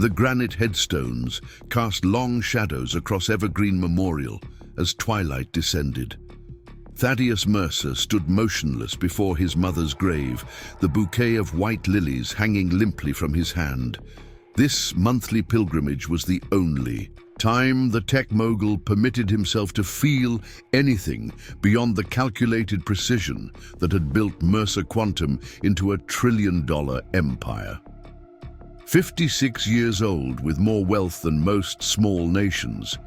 The granite headstones cast long shadows across Evergreen Memorial as twilight descended. Thaddeus Mercer stood motionless before his mother's grave, the bouquet of white lilies hanging limply from his hand. This monthly pilgrimage was the only time the tech mogul permitted himself to feel anything beyond the calculated precision that had built Mercer Quantum into a trillion-dollar empire. 56 years old, with more wealth than most small nations,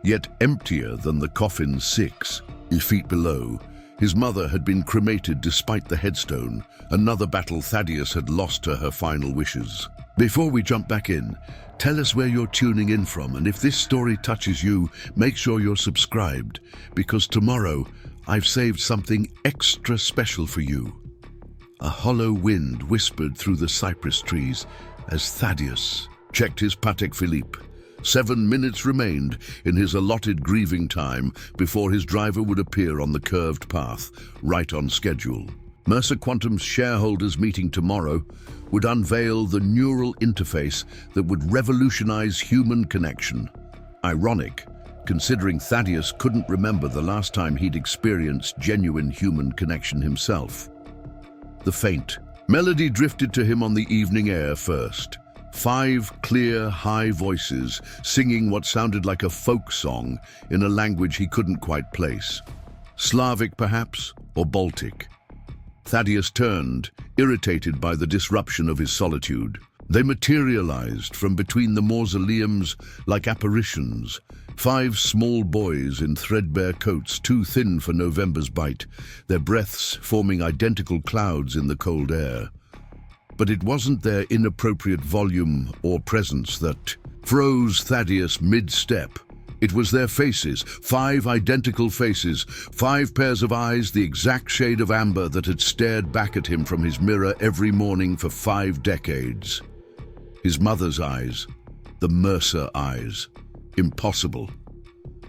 yet emptier than the coffin's 6 feet below, his mother had been cremated despite the headstone, another battle Thaddeus had lost to her final wishes. Before we jump back in, tell us where you're tuning in from, and if this story touches you, make sure you're subscribed, because tomorrow I've saved something extra special for you. A hollow wind whispered through the cypress trees as Thaddeus checked his Patek Philippe. 7 minutes remained in his allotted grieving time before his driver would appear on the curved path, right on schedule. Mercer Quantum's shareholders meeting tomorrow would unveil the neural interface that would revolutionize human connection. Ironic, considering Thaddeus couldn't remember the last time he'd experienced genuine human connection himself. The faint melody drifted to him on the evening air first. 5 clear, high voices singing what sounded like a folk song in a language he couldn't quite place. Slavic, perhaps, or Baltic. Thaddeus turned, irritated by the disruption of his solitude. They materialized from between the mausoleums like apparitions. 5 small boys in threadbare coats, too thin for November's bite, their breaths forming identical clouds in the cold air. But it wasn't their inappropriate volume or presence that froze Thaddeus mid-step. It was their faces, 5 identical faces, 5 pairs of eyes, the exact shade of amber that had stared back at him from his mirror every morning for 5 decades. His mother's eyes, the Mercer eyes. Impossible.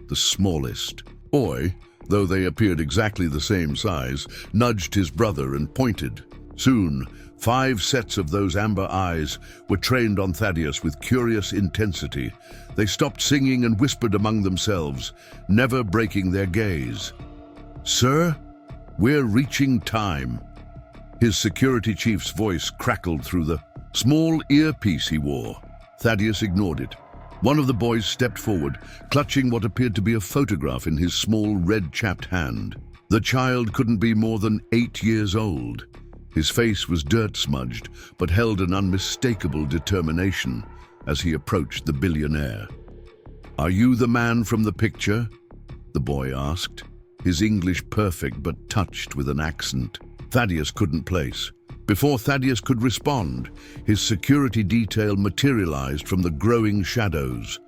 The smallest boy, though they appeared exactly the same size, nudged his brother and pointed. Soon, 5 sets of those amber eyes were trained on Thaddeus with curious intensity. They stopped singing and whispered among themselves, never breaking their gaze. "Sir, we're reaching time." His security chief's voice crackled through the small earpiece he wore. Thaddeus ignored it. One of the boys stepped forward, clutching what appeared to be a photograph in his small, red-chapped hand. The child couldn't be more than 8 years old. His face was dirt-smudged, but held an unmistakable determination as he approached the billionaire. "Are you the man from the picture?" the boy asked, his English perfect but touched with an accent Thaddeus couldn't place. Before Thaddeus could respond, his security detail materialized from the growing shadows.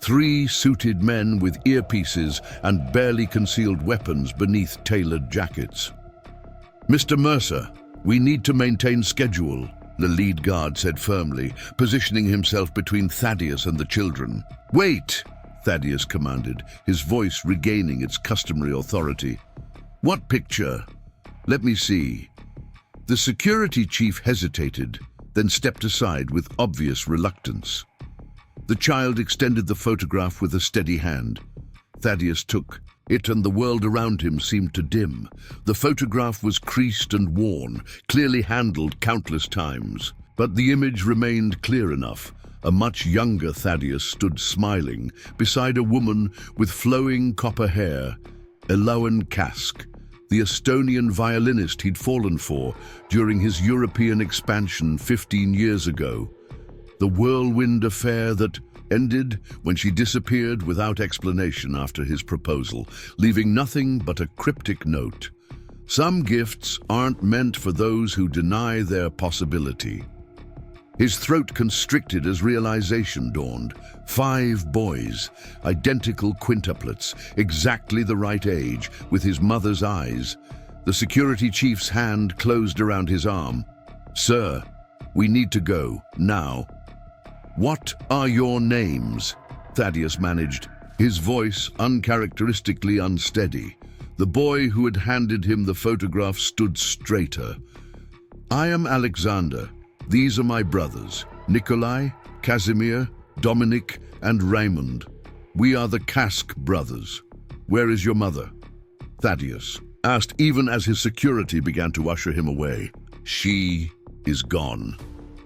3 suited men with earpieces and barely concealed weapons beneath tailored jackets. "Mr. Mercer, we need to maintain schedule," the lead guard said firmly, positioning himself between Thaddeus and the children. "Wait!" Thaddeus commanded, his voice regaining its customary authority. "What picture? Let me see." The security chief hesitated, then stepped aside with obvious reluctance. The child extended the photograph with a steady hand. Thaddeus took it, and the world around him seemed to dim. The photograph was creased and worn, clearly handled countless times. But the image remained clear enough. A much younger Thaddeus stood smiling beside a woman with flowing copper hair, Elowen Kask, the Estonian violinist he'd fallen for during his European expansion 15 years ago. The whirlwind affair that ended when she disappeared without explanation after his proposal, leaving nothing but a cryptic note. "Some gifts aren't meant for those who deny their possibility." His throat constricted as realization dawned. 5 boys, identical quintuplets, exactly the right age, with his mother's eyes. The security chief's hand closed around his arm. "Sir, we need to go, now." "What are your names?" Thaddeus managed, his voice uncharacteristically unsteady. The boy who had handed him the photograph stood straighter. "I am Alexander. These are my brothers, Nikolai Casimir, Dominic, and Raymond. We are the Kask brothers. Where is your mother? Thaddeus asked even as his security began to usher him away. She is gone,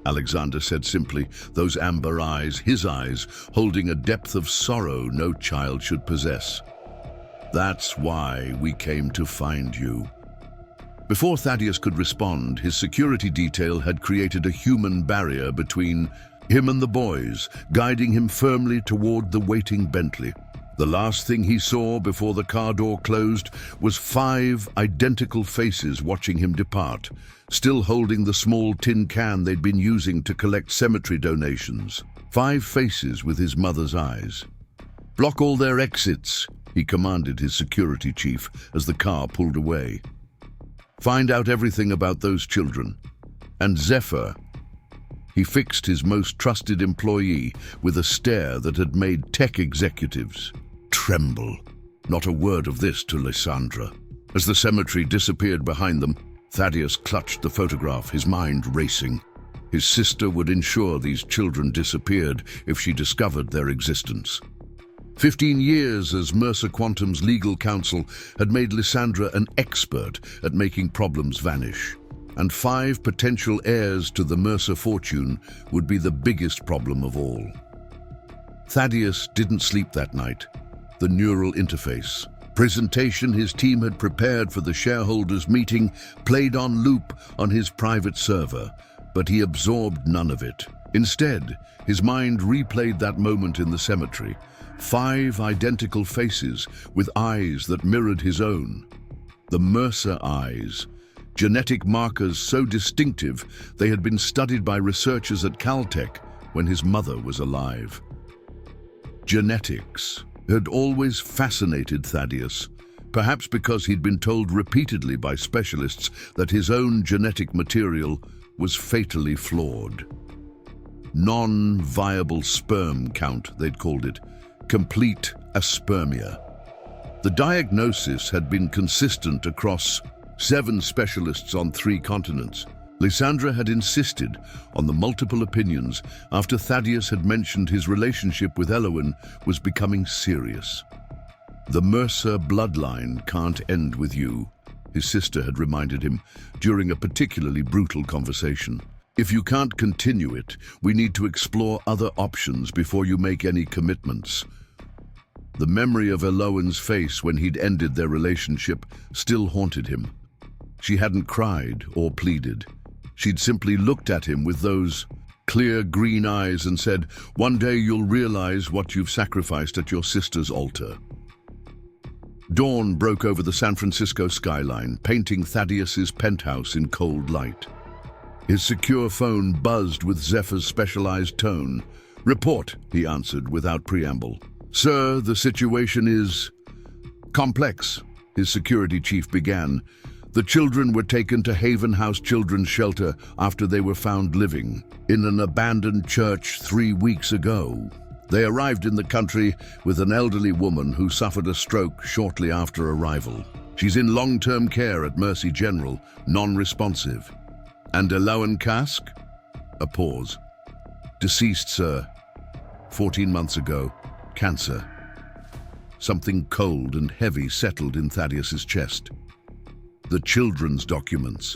Alexander said simply, those amber eyes, his eyes, holding a depth of sorrow no child should possess. That's why we came to find you. Before Thaddeus could respond, his security detail had created a human barrier between him and the boys, guiding him firmly toward the waiting Bentley. The last thing he saw before the car door closed was 5 identical faces watching him depart, still holding the small tin can they'd been using to collect cemetery donations. 5 faces with his mother's eyes. Block all their exits, he commanded his security chief as the car pulled away. Find out everything about those children. And Zephyr, he fixed his most trusted employee with a stare that had made tech executives tremble. Not a word of this to Lysandra. As the cemetery disappeared behind them, Thaddeus clutched the photograph, his mind racing. His sister would ensure these children disappeared if she discovered their existence. 15 years as Mercer Quantum's legal counsel had made Lysandra an expert at making problems vanish. And 5 potential heirs to the Mercer fortune would be the biggest problem of all. Thaddeus didn't sleep that night. The neural interface presentation his team had prepared for the shareholders meeting played on loop on his private server, but he absorbed none of it. Instead, his mind replayed that moment in the cemetery. 5 identical faces with eyes that mirrored his own. The Mercer eyes. Genetic markers so distinctive they had been studied by researchers at Caltech when his mother was alive. Genetics had always fascinated Thaddeus, perhaps because he'd been told repeatedly by specialists that his own genetic material was fatally flawed. Non-viable sperm count, they'd called it, complete aspermia. The diagnosis had been consistent across 7 specialists on 3 continents. Lysandra had insisted on the multiple opinions after Thaddeus had mentioned his relationship with Elowen was becoming serious. The Mercer bloodline can't end with you, his sister had reminded him during a particularly brutal conversation. If you can't continue it, we need to explore other options before you make any commitments. The memory of Elowen's face when he'd ended their relationship still haunted him. She hadn't cried or pleaded. She'd simply looked at him with those clear green eyes and said, "One day you'll realize what you've sacrificed at your sister's altar." Dawn broke over the San Francisco skyline, painting Thaddeus's penthouse in cold light. His secure phone buzzed with Zephyr's specialized tone. "Report," he answered without preamble. "Sir, the situation is complex," his security chief began. "The children were taken to Haven House Children's Shelter after they were found living in an abandoned church 3 weeks ago. They arrived in the country with an elderly woman who suffered a stroke shortly after arrival. She's in long-term care at Mercy General, non-responsive. And Elowen Kask?" A pause. "Deceased, sir. 14 months ago. Cancer." Something cold and heavy settled in Thaddeus's chest. The children's documents.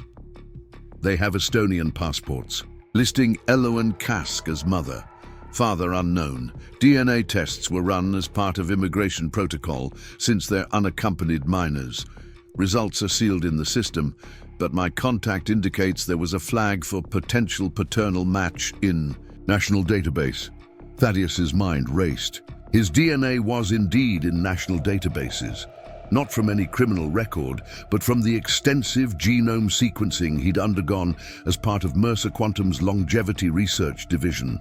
They have Estonian passports, listing Elowen Kask as mother. Father unknown. DNA tests were run as part of immigration protocol since they're unaccompanied minors. Results are sealed in the system, but my contact indicates there was a flag for potential paternal match in national database. Thaddeus's mind raced. His DNA was indeed in national databases. Not from any criminal record, but from the extensive genome sequencing he'd undergone as part of Mercer Quantum's longevity research division.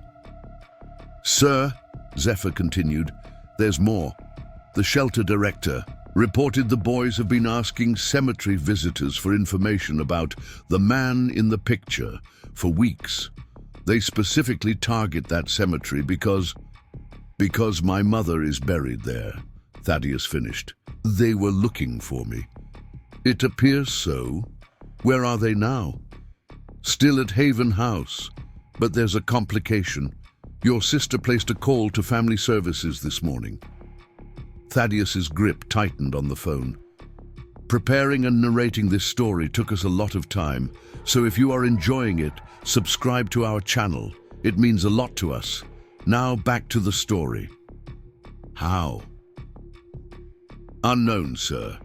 "Sir," Zephyr continued, "there's more. The shelter director reported the boys have been asking cemetery visitors for information about the man in the picture for weeks. They specifically target that cemetery because my mother is buried there," Thaddeus finished. "They were looking for me." "It appears so. Where are they now?" "Still at Haven House, but there's a complication. Your sister placed a call to family services this morning. Thaddeus's grip tightened on the phone. Preparing and narrating this story took us a lot of time, so if you are enjoying it, subscribe to our channel. It means a lot to us. Now back to the story. How? Unknown, sir.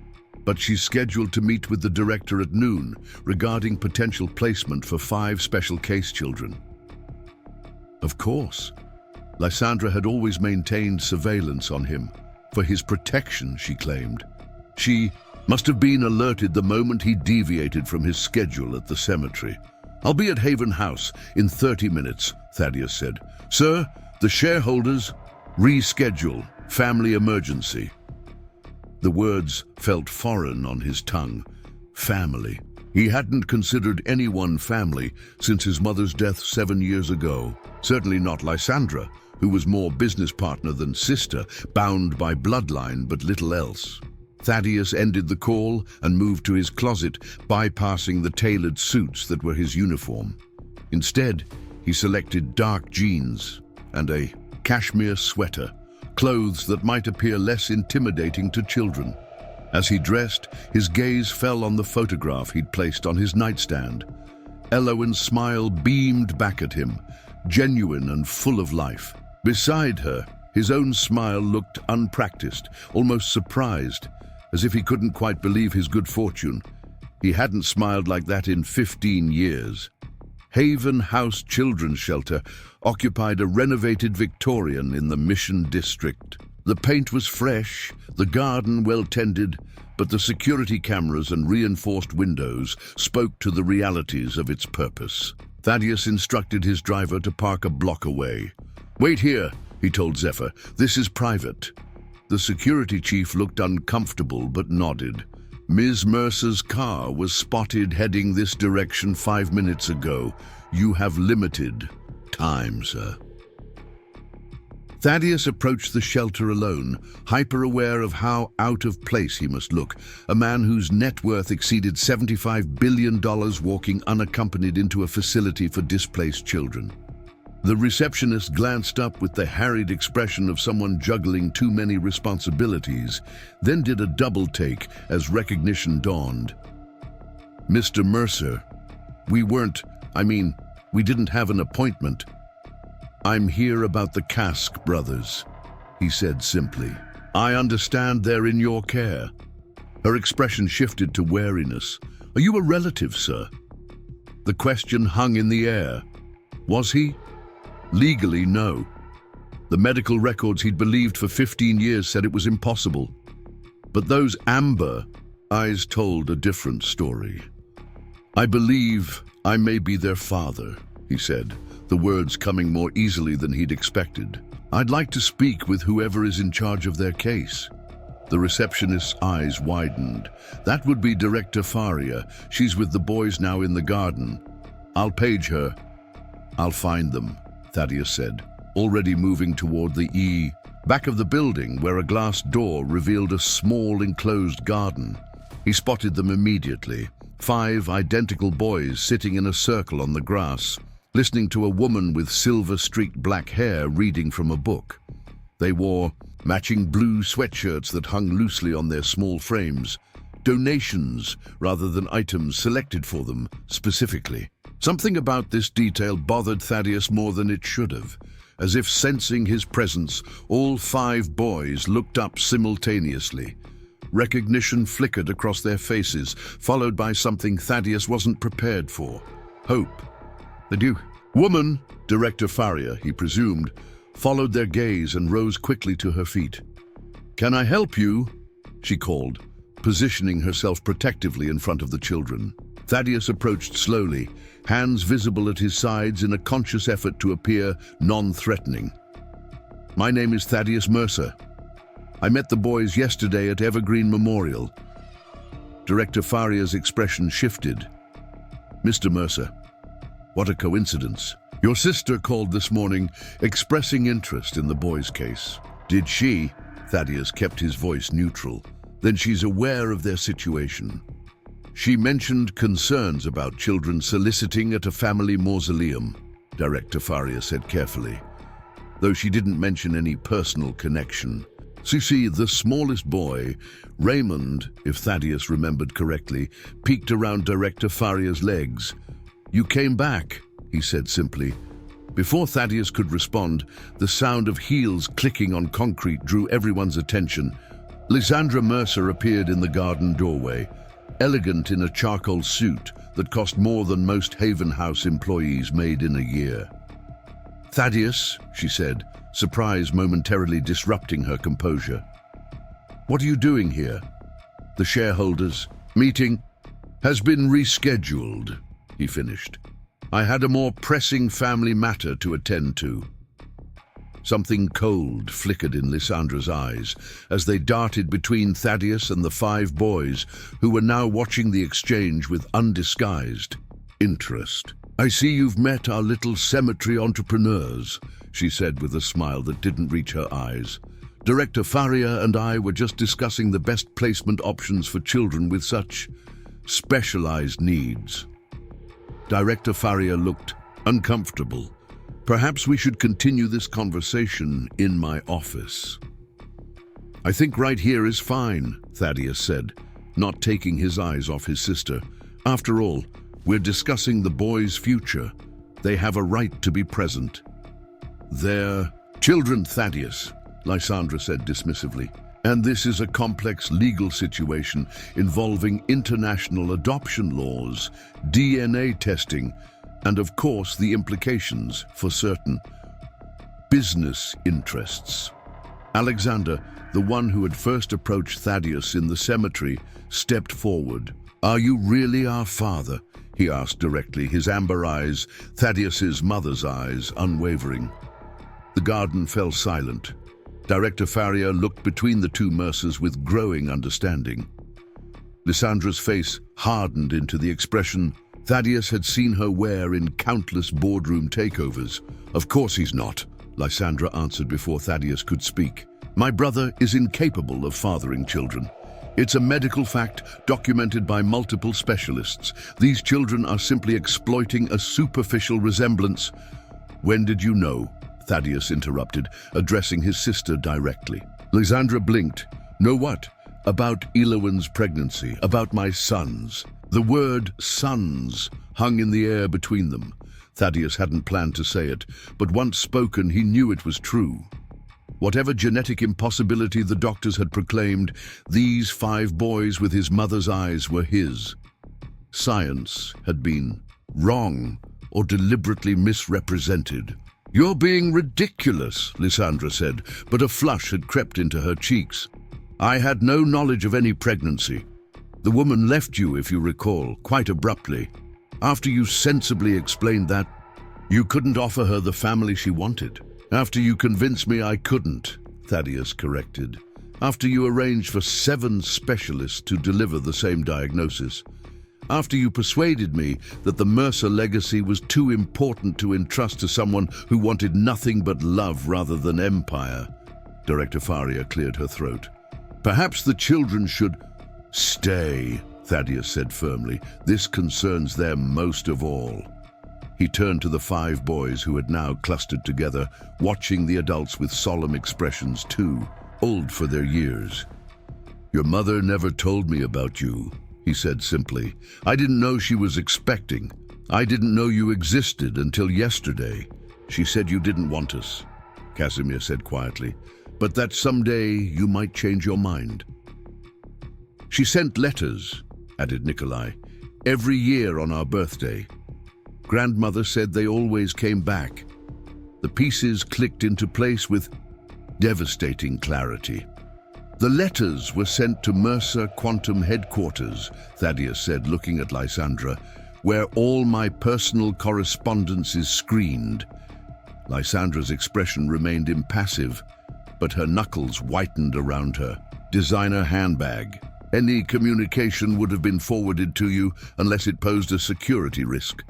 But she's scheduled to meet with the director at noon regarding potential placement for 5 special case children. Of course. Lysandra had always maintained surveillance on him. For his protection, she claimed. She must have been alerted the moment he deviated from his schedule at the cemetery. I'll be at Haven House in 30 minutes, Thaddeus said. Sir, the shareholders reschedule. Family emergency. The words felt foreign on his tongue. Family. He hadn't considered anyone family since his mother's death 7 years ago. Certainly not Lysandra, who was more business partner than sister, bound by bloodline but little else. Thaddeus ended the call and moved to his closet, bypassing the tailored suits that were his uniform. Instead, he selected dark jeans and a cashmere sweater, clothes that might appear less intimidating to children. As he dressed, his gaze fell on the photograph he'd placed on his nightstand. Elowen's smile beamed back at him, genuine and full of life. Beside her, his own smile looked unpracticed, almost surprised, as if he couldn't quite believe his good fortune. He hadn't smiled like that in 15 years. Haven House Children's Shelter occupied a renovated Victorian in the Mission District. The paint was fresh, the garden well-tended, but the security cameras and reinforced windows spoke to the realities of its purpose. Thaddeus instructed his driver to park a block away. Wait here, he told Zephyr. This is private. The security chief looked uncomfortable but nodded. Ms. Mercer's car was spotted heading this direction 5 minutes ago. You have limited time, sir. Thaddeus approached the shelter alone, hyper-aware of how out of place he must look, a man whose net worth exceeded $75 billion walking unaccompanied into a facility for displaced children. The receptionist glanced up with the harried expression of someone juggling too many responsibilities, then did a double take as recognition dawned. Mr. Mercer, we didn't have an appointment. I'm here about the Cask brothers, he said simply. I understand they're in your care. Her expression shifted to wariness. Are you a relative, sir? The question hung in the air. Was he? Legally, no. The medical records he'd believed for 15 years said it was impossible. But those amber eyes told a different story. I believe I may be their father, he said, the words coming more easily than he'd expected. I'd like to speak with whoever is in charge of their case. The receptionist's eyes widened. That would be Director Faria. She's with the boys now in the garden. I'll page her. I'll find them, Thaddeus said, already moving toward the back of the building where a glass door revealed a small enclosed garden. He spotted them immediately, 5 identical boys sitting in a circle on the grass, listening to a woman with silver-streaked black hair reading from a book. They wore matching blue sweatshirts that hung loosely on their small frames, donations rather than items selected for them specifically. Something about this detail bothered Thaddeus more than it should have. As if sensing his presence, all 5 boys looked up simultaneously. Recognition flickered across their faces, followed by something Thaddeus wasn't prepared for. Hope. The woman, Director Faria, he presumed, followed their gaze and rose quickly to her feet. Can I help you? She called, positioning herself protectively in front of the children. Thaddeus approached slowly, hands visible at his sides in a conscious effort to appear non-threatening. My name is Thaddeus Mercer. I met the boys yesterday at Evergreen Memorial. Director Faria's expression shifted. Mr. Mercer, what a coincidence. Your sister called this morning, expressing interest in the boys' case. Did she? Thaddeus kept his voice neutral. Then she's aware of their situation. She mentioned concerns about children soliciting at a family mausoleum, Director Faria said carefully. though she didn't mention any personal connection. See, the smallest boy, Raymond, if Thaddeus remembered correctly, peeked around Director Faria's legs. "You came back," he said simply. Before Thaddeus could respond, the sound of heels clicking on concrete drew everyone's attention. Lysandra Mercer appeared in the garden doorway, elegant in a charcoal suit that cost more than most Haven House employees made in a year. "Thaddeus," she said, surprise momentarily disrupting her composure. "What are you doing here?" "The shareholders' meeting has been rescheduled," he finished. "I had a more pressing family matter to attend to." Something cold flickered in Lysandra's eyes as they darted between Thaddeus and the 5 boys who were now watching the exchange with undisguised interest. "I see you've met our little cemetery entrepreneurs," she said with a smile that didn't reach her eyes. "Director Faria and I were just discussing the best placement options for children with such specialized needs." Director Faria looked uncomfortable. "Perhaps we should continue this conversation in my office." "I think right here is fine," Thaddeus said, not taking his eyes off his sister. "After all, we're discussing the boys' future. They have a right to be present." "They're children, Thaddeus," Lysandra said dismissively. "And this is a complex legal situation involving international adoption laws, DNA testing, and of course the implications for certain business interests." Alexander, the one who had first approached Thaddeus in the cemetery, stepped forward. "Are you really our father?" he asked directly, his amber eyes, Thaddeus's mother's eyes, unwavering. The garden fell silent. Director Faria looked between the 2 Mercers with growing understanding. Lysandra's face hardened into the expression Thaddeus had seen her wear in countless boardroom takeovers. "Of course he's not," Lysandra answered before Thaddeus could speak. "My brother is incapable of fathering children. It's a medical fact documented by multiple specialists. These children are simply exploiting a superficial resemblance." "When did you know?" Thaddeus interrupted, addressing his sister directly. Lysandra blinked. "Know what?" "About Elowen's pregnancy, about my sons." The word sons hung in the air between them. Thaddeus hadn't planned to say it, but once spoken he knew it was true. Whatever genetic impossibility the doctors had proclaimed, these 5 boys with his mother's eyes were his. Science had been wrong or deliberately misrepresented. "You're being ridiculous," Lysandra said, but a flush had crept into her cheeks. "I had no knowledge of any pregnancy. The woman left you, if you recall, quite abruptly. After you sensibly explained that, you couldn't offer her the family she wanted. After you convinced me I couldn't," Thaddeus corrected. "After you arranged for 7 specialists to deliver the same diagnosis. After you persuaded me that the Mercer legacy was too important to entrust to someone who wanted nothing but love rather than empire." Director Faria cleared her throat. "Perhaps the children should stay," Thaddeus said firmly. "This concerns them most of all." He turned to the 5 boys who had now clustered together, watching the adults with solemn expressions too, old for their years. "Your mother never told me about you," he said simply. "I didn't know she was expecting. I didn't know you existed until yesterday. She said you didn't want us," Casimir said quietly, "but that someday you might change your mind." "She sent letters," added Nikolai, "every year on our birthday. Grandmother said they always came back." The pieces clicked into place with devastating clarity. "The letters were sent to Mercer Quantum headquarters," Thaddeus said, looking at Lysandra, "where all my personal correspondence is screened." Lysandra's expression remained impassive, but her knuckles whitened around her. "Designer handbag. Any communication would have been forwarded to you unless it posed a security risk."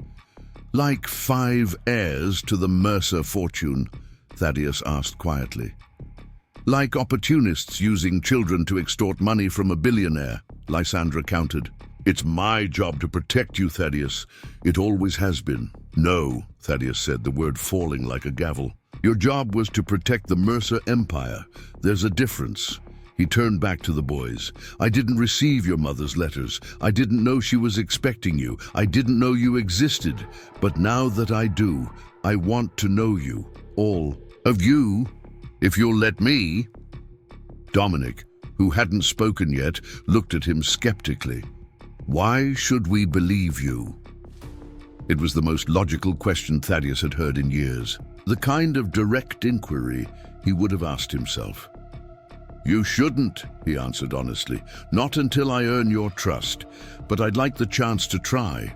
"Like 5 heirs to the Mercer fortune?" Thaddeus asked quietly. "Like opportunists using children to extort money from a billionaire," Lysandra countered. "It's my job to protect you, Thaddeus. It always has been." "No," Thaddeus said, the word falling like a gavel. Your job was to protect the Mercer Empire. There's a difference. He turned back to the boys. I didn't receive your mother's letters. I didn't know she was expecting you. I didn't know you existed. But now that I do, I want to know you. All of you, if you'll let me. Dominic, who hadn't spoken yet, looked at him skeptically. Why should we believe you? It was the most logical question Thaddeus had heard in years. The kind of direct inquiry he would have asked himself. You shouldn't, he answered honestly. Not until I earn your trust, but I'd like the chance to try.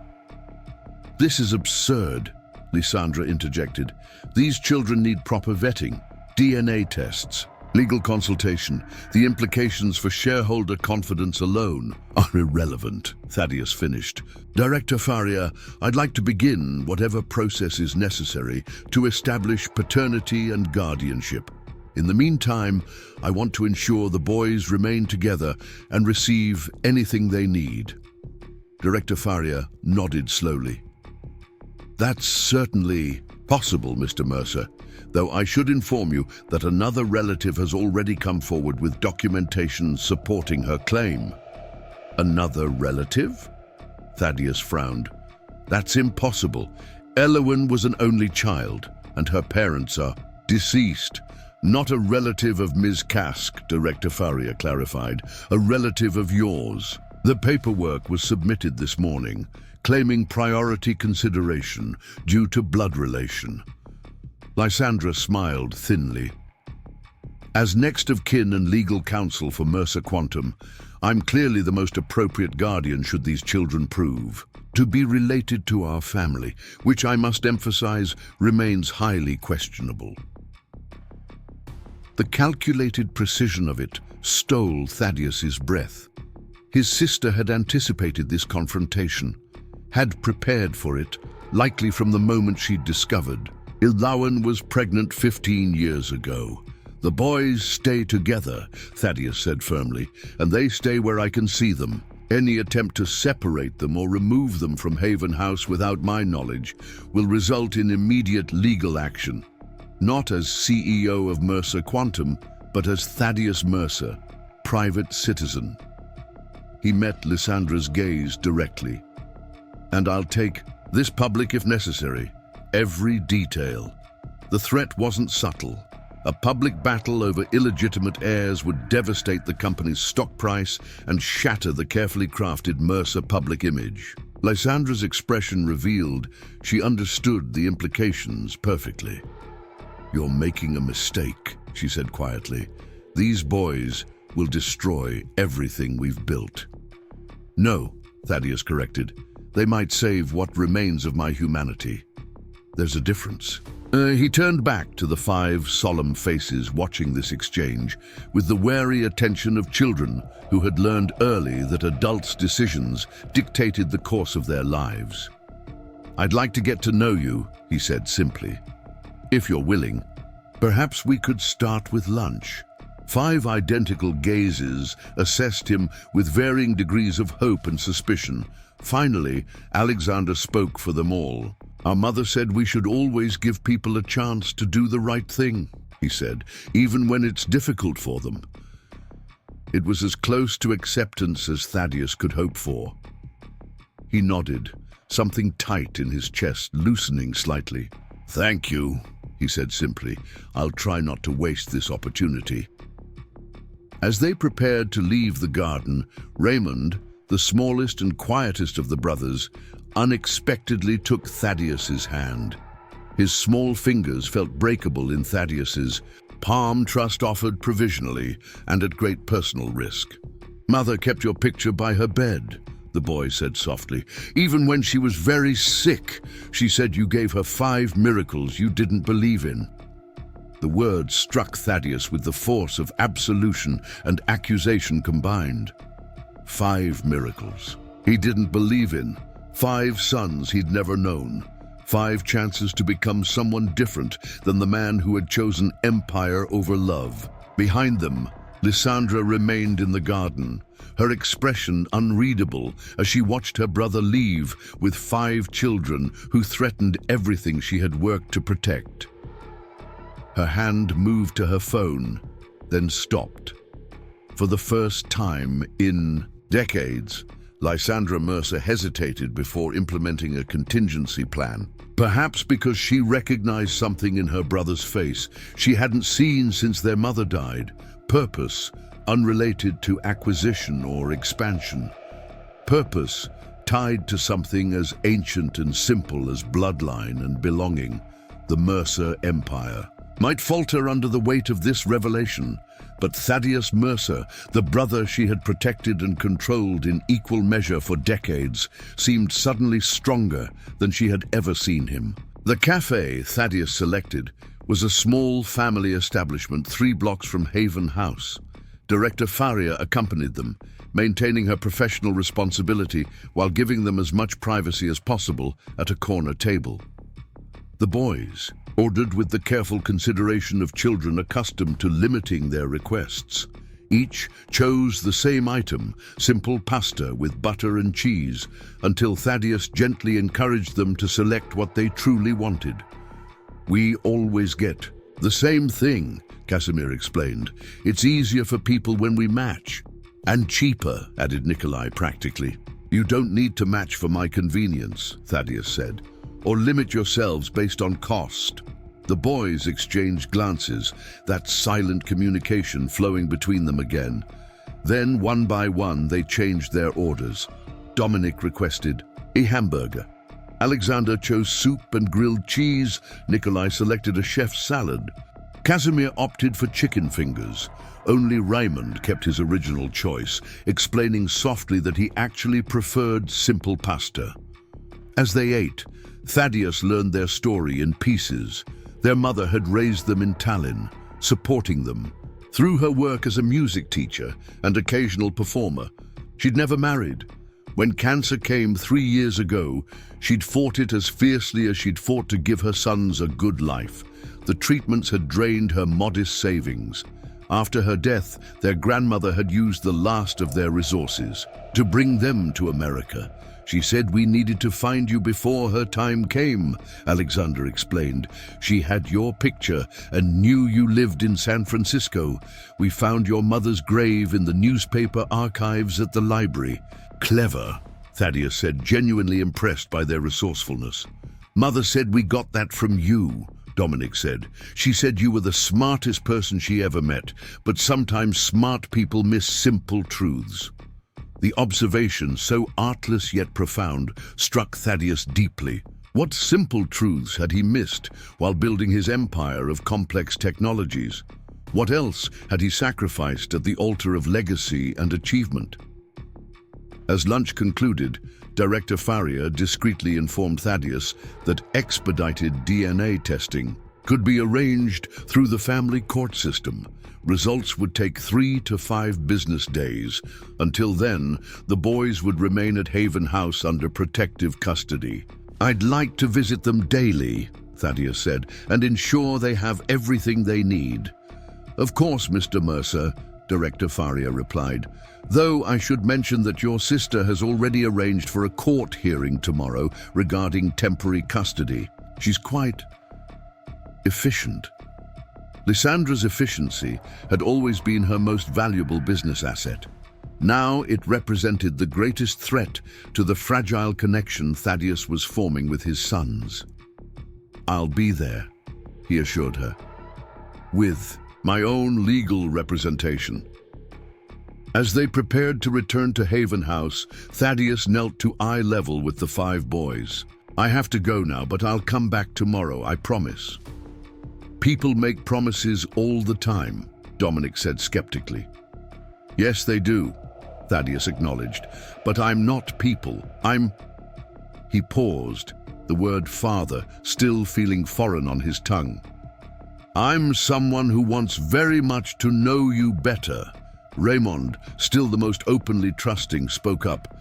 This is absurd, Lysandra interjected. These children need proper vetting, DNA tests, legal consultation. The implications for shareholder confidence alone are irrelevant, Thaddeus finished. Director Faria, I'd like to begin whatever process is necessary to establish paternity and guardianship. In the meantime, I want to ensure the boys remain together and receive anything they need. Director Faria nodded slowly. That's certainly possible, Mr. Mercer, though I should inform you that another relative has already come forward with documentation supporting her claim. Another relative? Thaddeus frowned. That's impossible. Elowyn was an only child, and her parents are deceased. Not a relative of Ms. Kask, Director Faria clarified. A relative of yours. The paperwork was submitted this morning, claiming priority consideration due to blood relation. Lysandra smiled thinly. As next of kin and legal counsel for Mercer Quantum, I'm clearly the most appropriate guardian should these children prove to be related to our family, which I must emphasize remains highly questionable. The calculated precision of it stole Thaddeus's breath. His sister had anticipated this confrontation, had prepared for it, likely from the moment she'd discovered. Elowyn was pregnant 15 years ago. The boys stay together, Thaddeus said firmly, and they stay where I can see them. Any attempt to separate them or remove them from Haven House without my knowledge will result in immediate legal action. Not as CEO of Mercer Quantum, but as Thaddeus Mercer, private citizen. He met Lysandra's gaze directly. And I'll take this public if necessary, every detail. The threat wasn't subtle. A public battle over illegitimate heirs would devastate the company's stock price and shatter the carefully crafted Mercer public image. Lysandra's expression revealed she understood the implications perfectly. You're making a mistake, she said quietly. These boys will destroy everything we've built. No, Thaddeus corrected. They might save what remains of my humanity. There's a difference. He turned back to the 5 solemn faces watching this exchange with the wary attention of children who had learned early that adults' decisions dictated the course of their lives. I'd like to get to know you, he said simply. If you're willing, perhaps we could start with lunch. 5 identical gazes assessed him with varying degrees of hope and suspicion. Finally, Alexander spoke for them all. Our mother said we should always give people a chance to do the right thing, he said, even when it's difficult for them. It was as close to acceptance as Thaddeus could hope for. He nodded, something tight in his chest loosening slightly. Thank you, he said simply. I'll try not to waste this opportunity. As they prepared to leave the garden, Raymond, the smallest and quietest of the brothers, unexpectedly took Thaddeus's hand. His small fingers felt breakable in Thaddeus's. Palm trust offered provisionally and at great personal risk. Mother kept your picture by her bed, the boy said softly. Even when she was very sick, she said you gave her 5 miracles you didn't believe in. The words struck Thaddeus with the force of absolution and accusation combined. 5 miracles he didn't believe in. 5 sons he'd never known. 5 chances to become someone different than the man who had chosen empire over love. Behind them, Lysandra remained in the garden, her expression unreadable as she watched her brother leave with 5 children who threatened everything she had worked to protect. Her hand moved to her phone, then stopped. For the first time in decades, Lysandra Mercer hesitated before implementing a contingency plan. Perhaps because she recognized something in her brother's face she hadn't seen since their mother died. Purpose, unrelated to acquisition or expansion. Purpose, tied to something as ancient and simple as bloodline and belonging. The Mercer Empire might falter under the weight of this revelation, but Thaddeus Mercer, the brother she had protected and controlled in equal measure for decades, seemed suddenly stronger than she had ever seen him. The cafe Thaddeus selected was a small family establishment 3 blocks from Haven House. Director Faria accompanied them, maintaining her professional responsibility while giving them as much privacy as possible at a corner table. The boys, ordered with the careful consideration of children accustomed to limiting their requests. Each chose the same item, simple pasta with butter and cheese, until Thaddeus gently encouraged them to select what they truly wanted. "We always get the same thing," Casimir explained. "It's easier for people when we match." "And cheaper," added Nikolai practically. "You don't need to match for my convenience," Thaddeus said, "or limit yourselves based on cost." The boys exchanged glances, that silent communication flowing between them again. Then, one by one, they changed their orders. Dominic requested a hamburger. Alexander chose soup and grilled cheese. Nikolai selected a chef's salad. Casimir opted for chicken fingers. Only Raymond kept his original choice, explaining softly that he actually preferred simple pasta. As they ate, Thaddeus learned their story in pieces. Their mother had raised them in Tallinn, supporting them. Through her work as a music teacher and occasional performer, she'd never married. When cancer came 3 years ago, she'd fought it as fiercely as she'd fought to give her sons a good life. The treatments had drained her modest savings. After her death, their grandmother had used the last of their resources to bring them to America. "She said we needed to find you before her time came," Alexander explained. "She had your picture and knew you lived in San Francisco. We found your mother's grave in the newspaper archives at the library." "Clever," Thaddeus said, genuinely impressed by their resourcefulness. "Mother said we got that from you," Dominic said. "She said you were the smartest person she ever met, but sometimes smart people miss simple truths." The observation, so artless yet profound, struck Thaddeus deeply. What simple truths had he missed while building his empire of complex technologies? What else had he sacrificed at the altar of legacy and achievement? As lunch concluded, Director Faria discreetly informed Thaddeus that expedited DNA testing could be arranged through the family court system. Results would take 3 to 5 business days. Until then, the boys would remain at Haven House under protective custody. "I'd like to visit them daily," Thaddeus said, "and ensure they have everything they need." "Of course, Mr. Mercer," Director Faria replied, "though I should mention that your sister has already arranged for a court hearing tomorrow regarding temporary custody. She's quite efficient." Lysandra's efficiency had always been her most valuable business asset. Now it represented the greatest threat to the fragile connection Thaddeus was forming with his sons. "I'll be there," he assured her, "with my own legal representation." As they prepared to return to Haven House, Thaddeus knelt to eye level with the 5 boys. "I have to go now, but I'll come back tomorrow, I promise." "People make promises all the time," Dominic said skeptically. "Yes, they do," Thaddeus acknowledged, "but I'm not people. He paused, the word father still feeling foreign on his tongue. "I'm someone who wants very much to know you better." Raymond, still the most openly trusting, spoke up.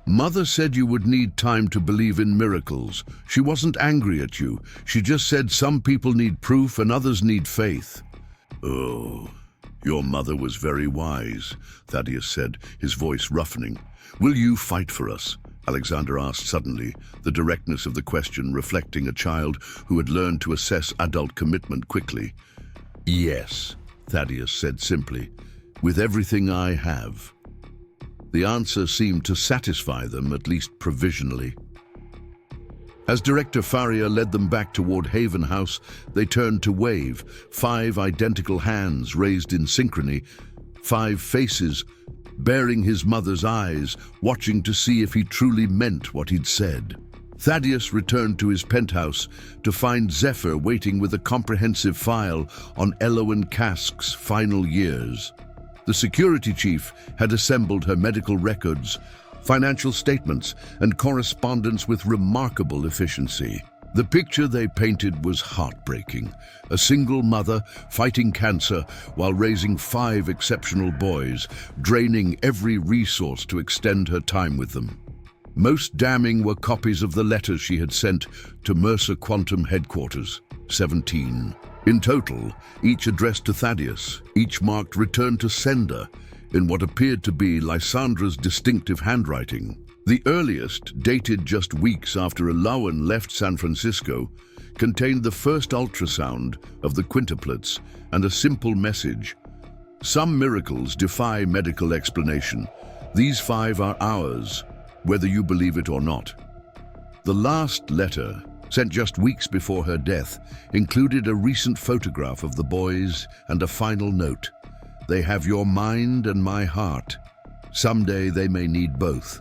"Mother said you would need time to believe in miracles. She wasn't angry at you. She just said some people need proof and others need faith." "Oh, your mother was very wise," Thaddeus said, his voice roughening. "Will you fight for us?" Alexander asked suddenly, the directness of the question reflecting a child who had learned to assess adult commitment quickly. "Yes," Thaddeus said simply, "with everything I have." The answer seemed to satisfy them, at least provisionally. As Director Faria led them back toward Haven House, they turned to wave, 5 identical hands raised in synchrony, 5 faces, bearing his mother's eyes, watching to see if he truly meant what he'd said. Thaddeus returned to his penthouse to find Zephyr waiting with a comprehensive file on Elowen Kask's final years. The security chief had assembled her medical records, financial statements, and correspondence with remarkable efficiency. The picture they painted was heartbreaking. A single mother fighting cancer while raising 5 exceptional boys, draining every resource to extend her time with them. Most damning were copies of the letters she had sent to Mercer Quantum headquarters, 17. In total, each addressed to Thaddeus, each marked "Return to Sender" in what appeared to be Lysandra's distinctive handwriting. The earliest, dated just weeks after Elowen left San Francisco, contained the first ultrasound of the quintuplets and a simple message: "Some miracles defy medical explanation. These 5 are ours, whether you believe it or not." The last letter, sent just weeks before her death, included a recent photograph of the boys and a final note: "They have your mind and my heart. Someday they may need both.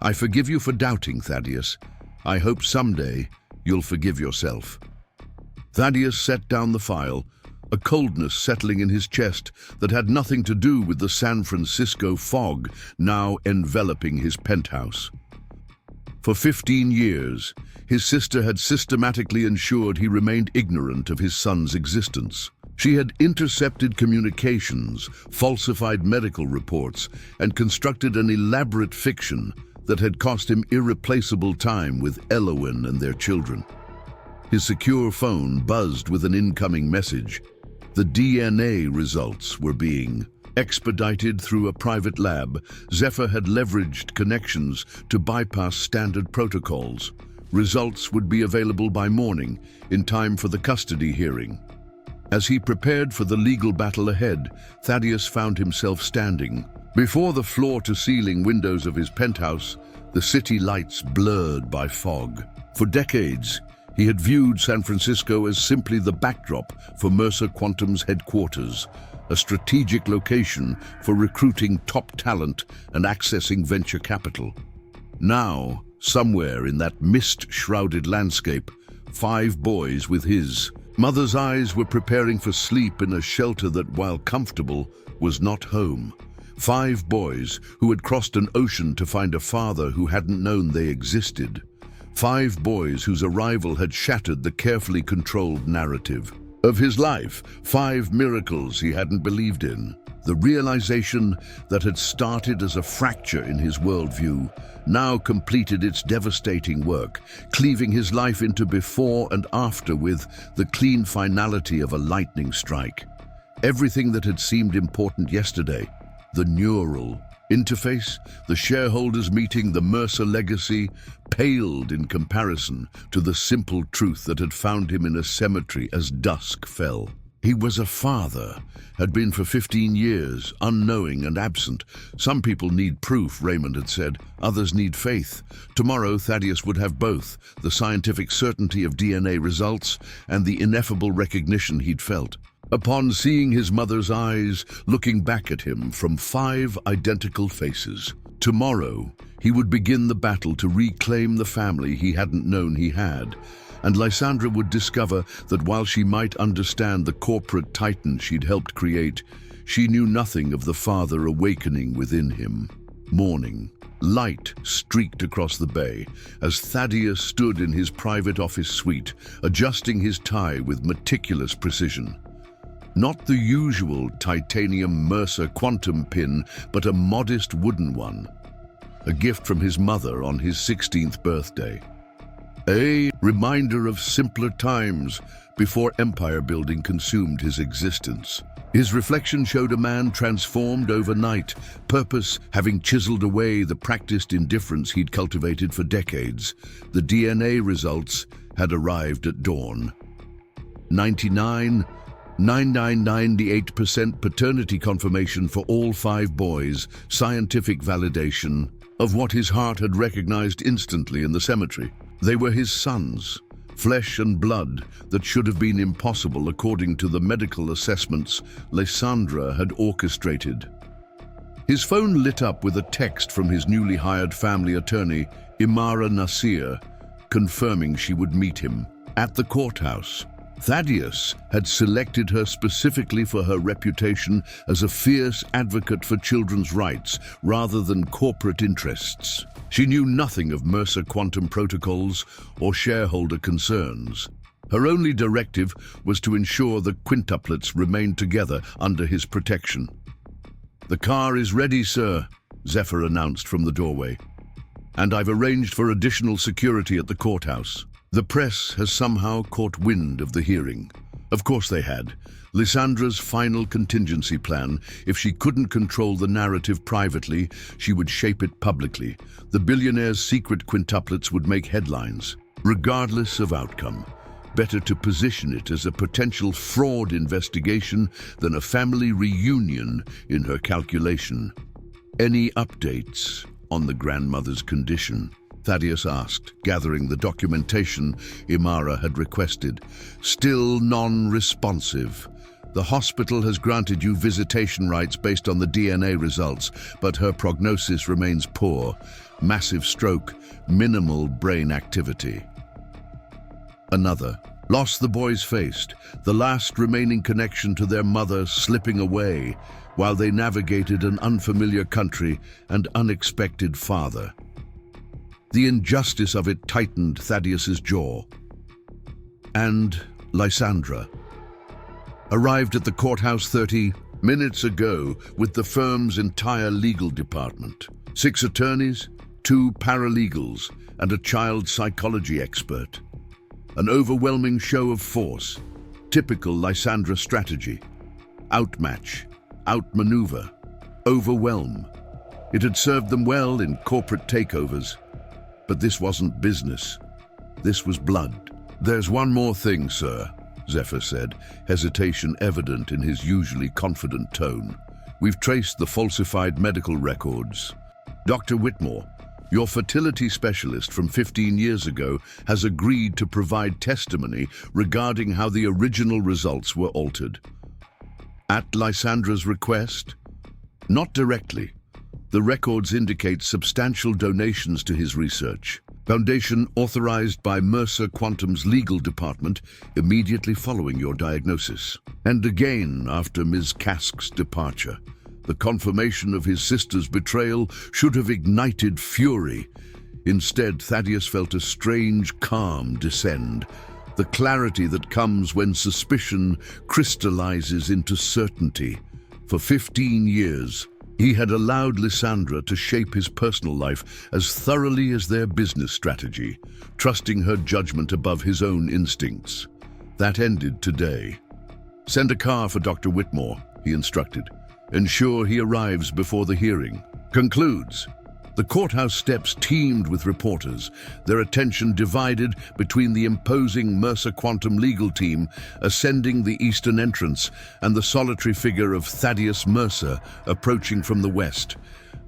I forgive you for doubting, Thaddeus. I hope someday you'll forgive yourself." Thaddeus set down the file, a coldness settling in his chest that had nothing to do with the San Francisco fog now enveloping his penthouse. For 15 years, his sister had systematically ensured he remained ignorant of his son's existence. She had intercepted communications, falsified medical reports, and constructed an elaborate fiction that had cost him irreplaceable time with Elowen and their children. His secure phone buzzed with an incoming message. The DNA results were being expedited through a private lab. Zephyr had leveraged connections to bypass standard protocols. Results would be available by morning, in time for the custody hearing. As he prepared for the legal battle ahead, Thaddeus found himself standing before the floor-to-ceiling windows of his penthouse, the city lights blurred by fog. For decades, he had viewed San Francisco as simply the backdrop for Mercer Quantum's headquarters, a strategic location for recruiting top talent and accessing venture capital. Now, somewhere in that mist-shrouded landscape, 5 boys with his mother's eyes were preparing for sleep in a shelter that, while comfortable, was not home. 5 boys who had crossed an ocean to find a father who hadn't known they existed. 5 boys whose arrival had shattered the carefully controlled narrative of his life. 5 miracles he hadn't believed in. The realization that had started as a fracture in his worldview now completed its devastating work, cleaving his life into before and after with the clean finality of a lightning strike. Everything that had seemed important yesterday, the neural interface, the shareholders meeting, the Mercer legacy, paled in comparison to the simple truth that had found him in a cemetery as dusk fell. He was a father, had been for 15 years, unknowing and absent. Some people need proof, Raymond had said. Others need faith. Tomorrow, Thaddeus would have both, the scientific certainty of DNA results and the ineffable recognition he'd felt. Upon seeing his mother's eyes looking back at him from 5 identical faces, tomorrow he would begin the battle to reclaim the family he hadn't known he had. And Lysandra would discover that while she might understand the corporate titan she'd helped create, she knew nothing of the father awakening within him. Morning. Light streaked across the bay as Thaddeus stood in his private office suite, adjusting his tie with meticulous precision. Not the usual titanium Mercer Quantum pin, but a modest wooden one. A gift from his mother on his 16th birthday. A reminder of simpler times before empire building consumed his existence. His reflection showed a man transformed overnight, purpose having chiseled away the practiced indifference he'd cultivated for decades. The DNA results had arrived at dawn. 99.9998% paternity confirmation for all 5 boys, scientific validation of what his heart had recognized instantly in the cemetery. They were his sons, flesh and blood that should have been impossible according to the medical assessments Lysandra had orchestrated. His phone lit up with a text from his newly hired family attorney, Imara Nasir, confirming she would meet him at the courthouse. Thaddeus had selected her specifically for her reputation as a fierce advocate for children's rights rather than corporate interests. She knew nothing of Mercer Quantum protocols or shareholder concerns. Her only directive was to ensure the quintuplets remained together under his protection. "The car is ready, sir," Zephyr announced from the doorway. "And I've arranged for additional security at the courthouse." The press has somehow caught wind of the hearing. Of course they had. Lysandra's final contingency plan: if she couldn't control the narrative privately, she would shape it publicly. The billionaire's secret quintuplets would make headlines. Regardless of outcome, better to position it as a potential fraud investigation than a family reunion in her calculation. "Any updates on the grandmother's condition?" Thaddeus asked, gathering the documentation Imara had requested. "Still non-responsive. The hospital has granted you visitation rights based on the DNA results, but her prognosis remains poor. Massive stroke, minimal brain activity." Another loss the boys faced, the last remaining connection to their mother slipping away while they navigated an unfamiliar country and unexpected father. The injustice of it tightened Thaddeus's jaw. And Lysandra arrived at the courthouse 30 minutes ago with the firm's entire legal department. 6 attorneys, 2 paralegals, and a child psychology expert. An overwhelming show of force, typical Lysandra strategy. Outmatch, outmaneuver, overwhelm. It had served them well in corporate takeovers. But this wasn't business. This was blood. "There's one more thing, sir," Zephyr said, hesitation evident in his usually confident tone. "We've traced the falsified medical records. Dr. Whitmore, your fertility specialist from 15 years ago, has agreed to provide testimony regarding how the original results were altered." "At Lysandra's request?" "Not directly. The records indicate substantial donations to his research. Foundation authorized by Mercer Quantum's legal department immediately following your diagnosis. And again after Ms. Kask's departure. The confirmation of his sister's betrayal should have ignited fury. Instead, Thaddeus felt a strange calm descend. The clarity that comes when suspicion crystallizes into certainty. For 15 years, he had allowed Lysandra to shape his personal life as thoroughly as their business strategy, trusting her judgment above his own instincts. That ended today. "Send a car for Dr. Whitmore," he instructed. "Ensure he arrives before the hearing concludes." The courthouse steps teemed with reporters, their attention divided between the imposing Mercer Quantum legal team ascending the eastern entrance and the solitary figure of Thaddeus Mercer approaching from the west,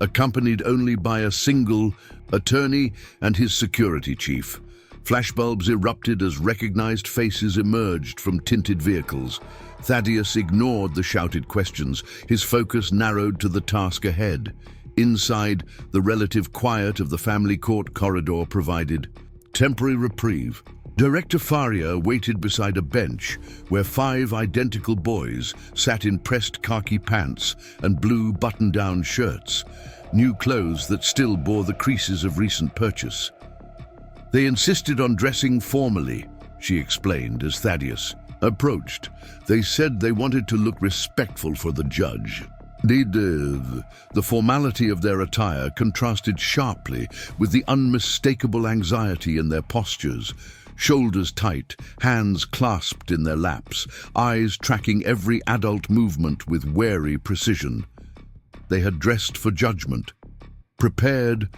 accompanied only by a single attorney and his security chief. Flashbulbs erupted as recognized faces emerged from tinted vehicles. Thaddeus ignored the shouted questions, his focus narrowed to the task ahead. Inside, the relative quiet of the family court corridor provided temporary reprieve. Director Faria waited beside a bench where 5 identical boys sat in pressed khaki pants and blue button-down shirts, new clothes that still bore the creases of recent purchase. "They insisted on dressing formally," she explained as Thaddeus approached. "They said they wanted to look respectful for the judge." The formality of their attire contrasted sharply with the unmistakable anxiety in their postures. shoulders tight, hands clasped in their laps, eyes tracking every adult movement with wary precision. They had dressed for judgment, prepared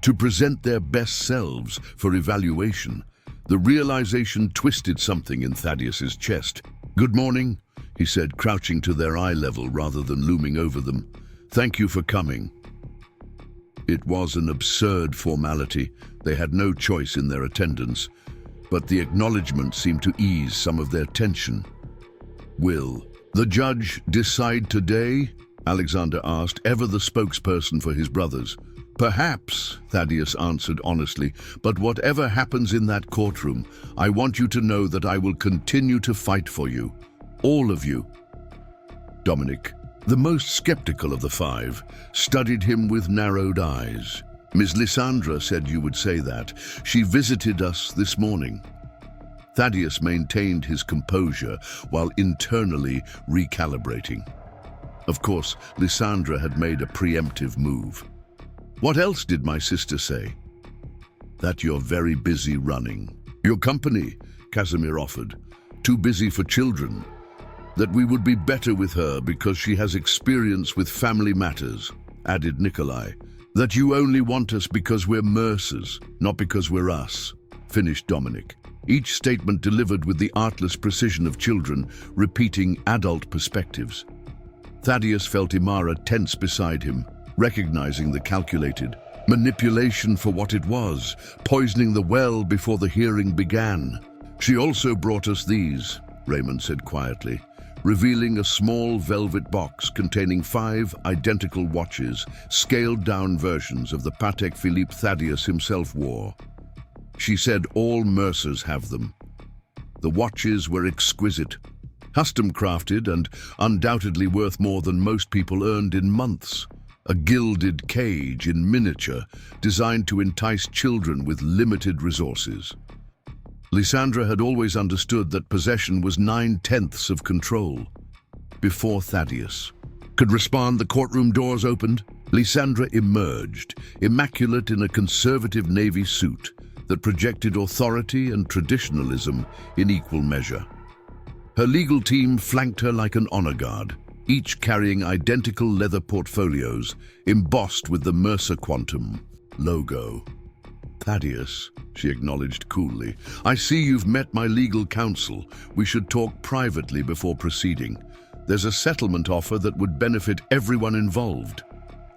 to present their best selves for evaluation. The realization twisted something in Thaddeus's chest. "Good morning," he said, crouching to their eye level rather than looming over them. "Thank you for coming." It was an absurd formality. They had no choice in their attendance, but the acknowledgement seemed to ease some of their tension. "Will the judge decide today?" Alexander asked, ever the spokesperson for his brothers. "Perhaps," Thaddeus answered honestly, "but whatever happens in that courtroom, I want you to know that I will continue to fight for you. All of you." Dominic, the most skeptical of the five, studied him with narrowed eyes. "Miss Lysandra said you would say that. She visited us this morning." Thaddeus maintained his composure while internally recalibrating. Of course, Lysandra had made a preemptive move. "What else did my sister say?" "That you're very busy running your company," Casimir offered. "Too busy for children. That we would be better with her because she has experience with family matters," added Nikolai. "That you only want us because we're Mercers, not because we're us," finished Dominic. Each statement delivered with the artless precision of children, repeating adult perspectives. Thaddeus felt Imara tense beside him, recognizing the calculated manipulation for what it was, poisoning the well before the hearing began. "She also brought us these," Raymond said quietly, revealing a small velvet box containing 5 identical watches, scaled-down versions of the Patek Philippe Thaddeus himself wore. She said all Mercers have them. The watches were exquisite, custom-crafted and undoubtedly worth more than most people earned in months. A gilded cage in miniature, designed to entice children with limited resources. Lysandra had always understood that possession was 9/10 of control. Before Thaddeus could respond, the courtroom doors opened. Lysandra emerged, immaculate in a conservative navy suit that projected authority and traditionalism in equal measure. Her legal team flanked her like an honor guard, each carrying identical leather portfolios embossed with the Mercer Quantum logo. "Thaddeus," she acknowledged coolly, "I see you've met my legal counsel. We should talk privately before proceeding. There's a settlement offer that would benefit everyone involved."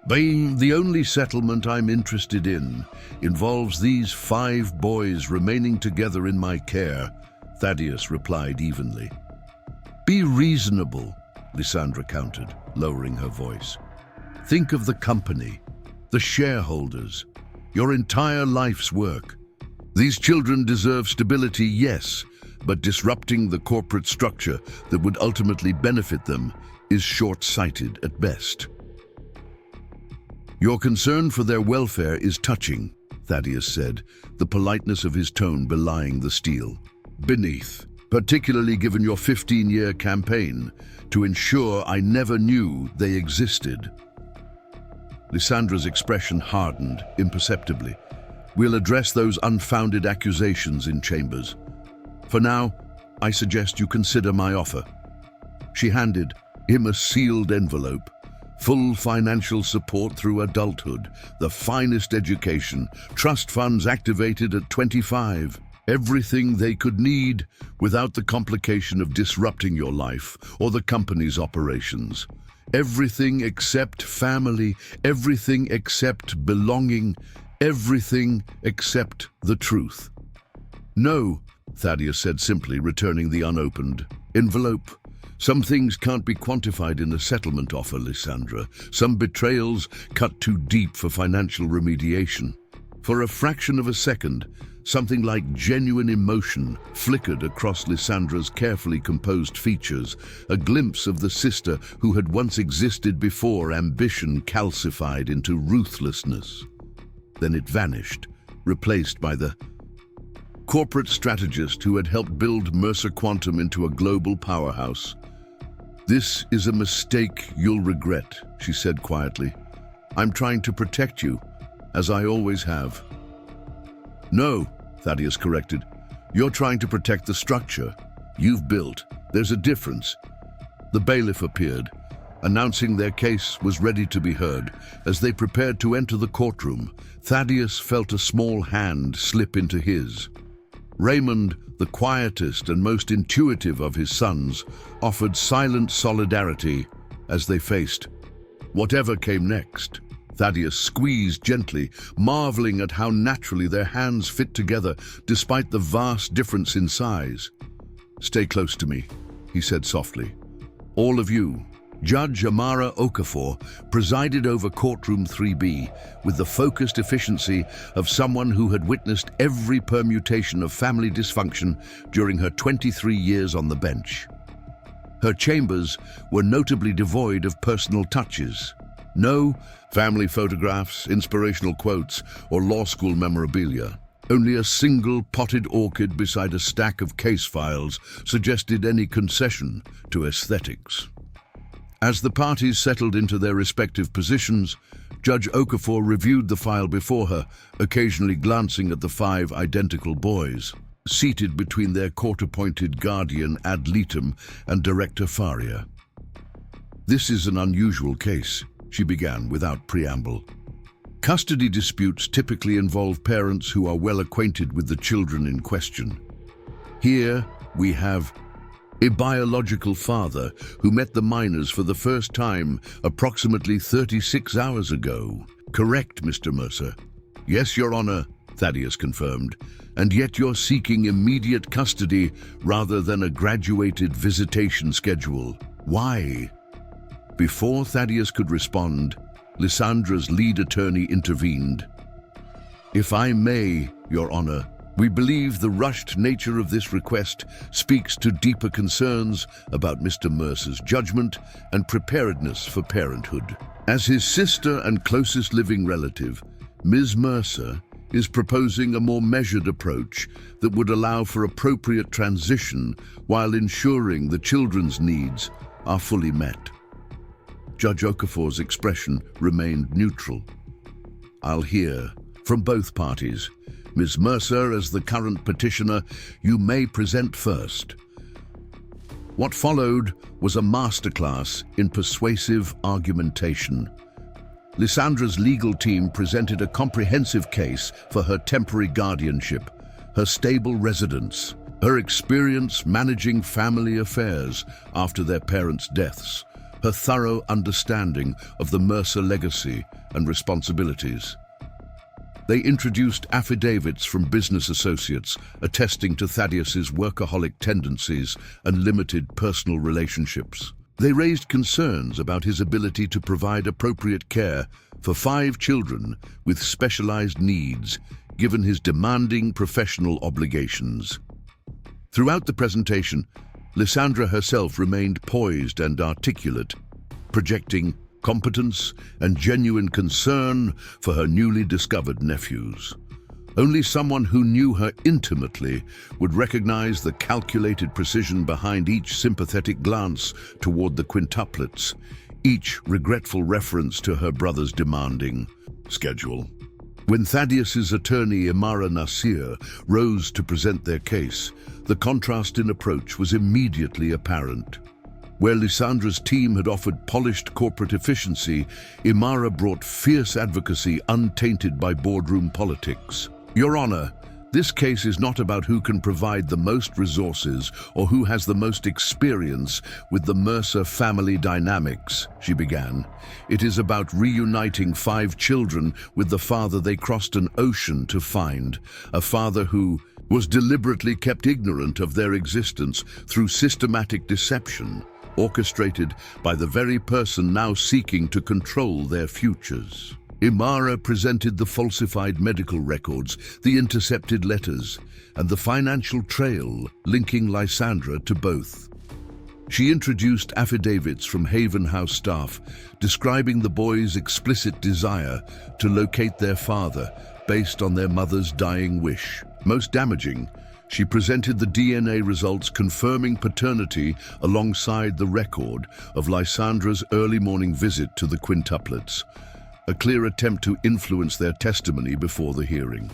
"The only settlement I'm interested in involves these 5 boys remaining together in my care," Thaddeus replied evenly. "Be reasonable," Lysandra countered, lowering her voice. "Think of the company, the shareholders, your entire life's work. These children deserve stability, yes, but disrupting the corporate structure that would ultimately benefit them is short-sighted at best." "Your concern for their welfare is touching," Thaddeus said, the politeness of his tone belying the steel. "Beneath, particularly given your 15-year campaign to ensure I never knew they existed." Lysandra's expression hardened imperceptibly. "We'll address those unfounded accusations in chambers. For now, I suggest you consider my offer." She handed him a sealed envelope. Full financial support through adulthood, the finest education, trust funds activated at 25. Everything they could need without the complication of disrupting your life or the company's operations. Everything except family, everything except belonging, everything except the truth. "No," Thaddeus said simply, returning the unopened envelope. "Some things can't be quantified in a settlement offer, Lysandra. Some betrayals cut too deep for financial remediation." For a fraction of a second, something like genuine emotion flickered across Lysandra's carefully composed features, a glimpse of the sister who had once existed before ambition calcified into ruthlessness. Then it vanished, replaced by the corporate strategist who had helped build Mercer Quantum into a global powerhouse. "This is a mistake you'll regret," she said quietly. "I'm trying to protect you, as I always have." "No," Thaddeus corrected. You're trying to protect the structure you've built. There's a difference. The bailiff appeared, announcing their case was ready to be heard. As they prepared to enter the courtroom, Thaddeus felt a small hand slip into his. Raymond, the quietest and most intuitive of his sons, offered silent solidarity as they faced whatever came next. Thaddeus squeezed gently, marveling at how naturally their hands fit together despite the vast difference in size. "Stay close to me," he said softly. "All of you." Judge Amara Okafor presided over courtroom 3B with the focused efficiency of someone who had witnessed every permutation of family dysfunction during her 23 years on the bench. Her chambers were notably devoid of personal touches. No family photographs, inspirational quotes, or law school memorabilia. Only a single potted orchid beside a stack of case files suggested any concession to aesthetics. As the parties settled into their respective positions, Judge Okafor reviewed the file before her, occasionally glancing at the 5 identical boys, seated between their court-appointed guardian ad litem and Director Faria. "This is an unusual case," she began without preamble. "Custody disputes typically involve parents who are well acquainted with the children in question. Here we have a biological father who met the minors for the first time approximately 36 hours ago. Correct, Mr. Mercer?" "Yes, Your Honor," Thaddeus confirmed. "And yet you're seeking immediate custody rather than a graduated visitation schedule. Why?" Before Thaddeus could respond, Lysandra's lead attorney intervened. "If I may, Your Honor, we believe the rushed nature of this request speaks to deeper concerns about Mr. Mercer's judgment and preparedness for parenthood. As his sister and closest living relative, Ms. Mercer is proposing a more measured approach that would allow for appropriate transition while ensuring the children's needs are fully met." Judge Okafor's expression remained neutral. "I'll hear from both parties. Ms. Mercer, as the current petitioner, you may present first." What followed was a masterclass in persuasive argumentation. Lysandra's legal team presented a comprehensive case for her temporary guardianship, her stable residence, her experience managing family affairs after their parents' deaths, her thorough understanding of the Mercer legacy and responsibilities. They introduced affidavits from business associates attesting to Thaddeus's workaholic tendencies and limited personal relationships. They raised concerns about his ability to provide appropriate care for 5 children with specialized needs, given his demanding professional obligations. Throughout the presentation, Lysandra herself remained poised and articulate, projecting competence and genuine concern for her newly discovered nephews. Only someone who knew her intimately would recognize the calculated precision behind each sympathetic glance toward the quintuplets, each regretful reference to her brother's demanding schedule. When Thaddeus's attorney Imara Nasir rose to present their case, the contrast in approach was immediately apparent. Where Lysandra's team had offered polished corporate efficiency, Imara brought fierce advocacy untainted by boardroom politics. "Your Honor, this case is not about who can provide the most resources or who has the most experience with the Mercer family dynamics," she began. "It is about reuniting 5 children with the father they crossed an ocean to find, a father who was deliberately kept ignorant of their existence through systematic deception, orchestrated by the very person now seeking to control their futures." Imara presented the falsified medical records, the intercepted letters, and the financial trail linking Lysandra to both. She introduced affidavits from Haven House staff describing the boys' explicit desire to locate their father based on their mother's dying wish. Most damaging, she presented the DNA results confirming paternity alongside the record of Lysandra's early morning visit to the quintuplets, a clear attempt to influence their testimony before the hearing.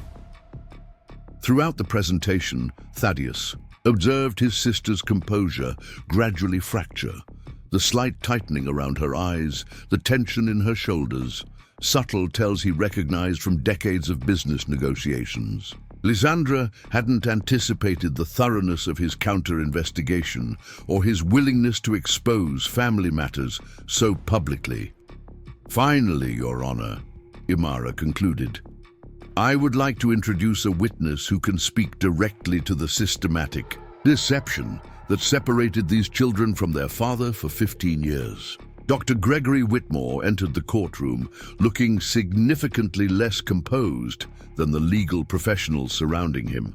Throughout the presentation, Thaddeus observed his sister's composure gradually fracture, the slight tightening around her eyes, the tension in her shoulders, subtle tells he recognized from decades of business negotiations. Lysandra hadn't anticipated the thoroughness of his counter-investigation or his willingness to expose family matters so publicly. "Finally, Your Honor," Imara concluded, "I would like to introduce a witness who can speak directly to the systematic deception that separated these children from their father for 15 years. Dr. Gregory Whitmore entered the courtroom looking significantly less composed than the legal professionals surrounding him.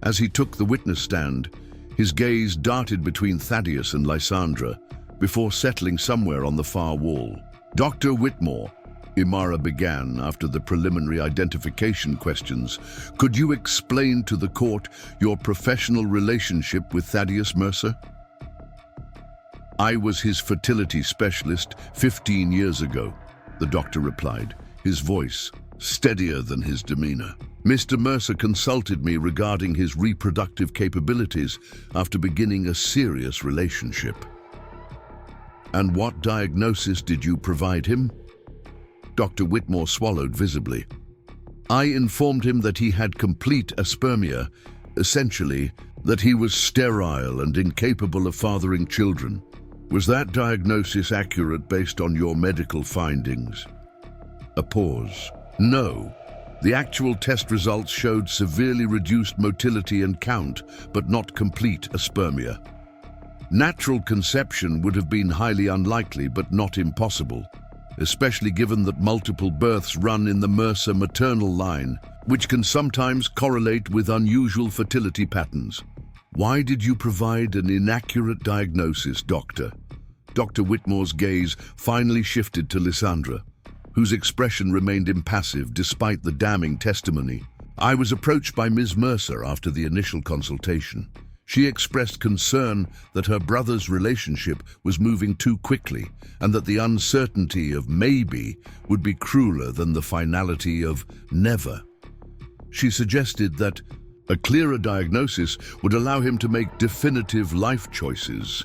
As he took the witness stand, his gaze darted between Thaddeus and Lysandra before settling somewhere on the far wall. "Dr. Whitmore," Imara began after the preliminary identification questions, "could you explain to the court your professional relationship with Thaddeus Mercer?" "I was his fertility specialist 15 years ago," the doctor replied, his voice steadier than his demeanor. "Mr. Mercer consulted me regarding his reproductive capabilities after beginning a serious relationship." "And what diagnosis did you provide him?" Dr. Whitmore swallowed visibly. "I informed him that he had complete aspermia, essentially that he was sterile and incapable of fathering children. Was that diagnosis accurate based on your medical findings?" A pause. "No. The actual test results showed severely reduced motility and count, but not complete aspermia. Natural conception would have been highly unlikely, but not impossible, especially given that multiple births run in the Mercer maternal line, which can sometimes correlate with unusual fertility patterns. Why did you provide an inaccurate diagnosis, Doctor?" Dr. Whitmore's gaze finally shifted to Lysandra, whose expression remained impassive despite the damning testimony. "I was approached by Ms. Mercer after the initial consultation. She expressed concern that her brother's relationship was moving too quickly and that the uncertainty of maybe would be crueler than the finality of never. She suggested that a clearer diagnosis would allow him to make definitive life choices.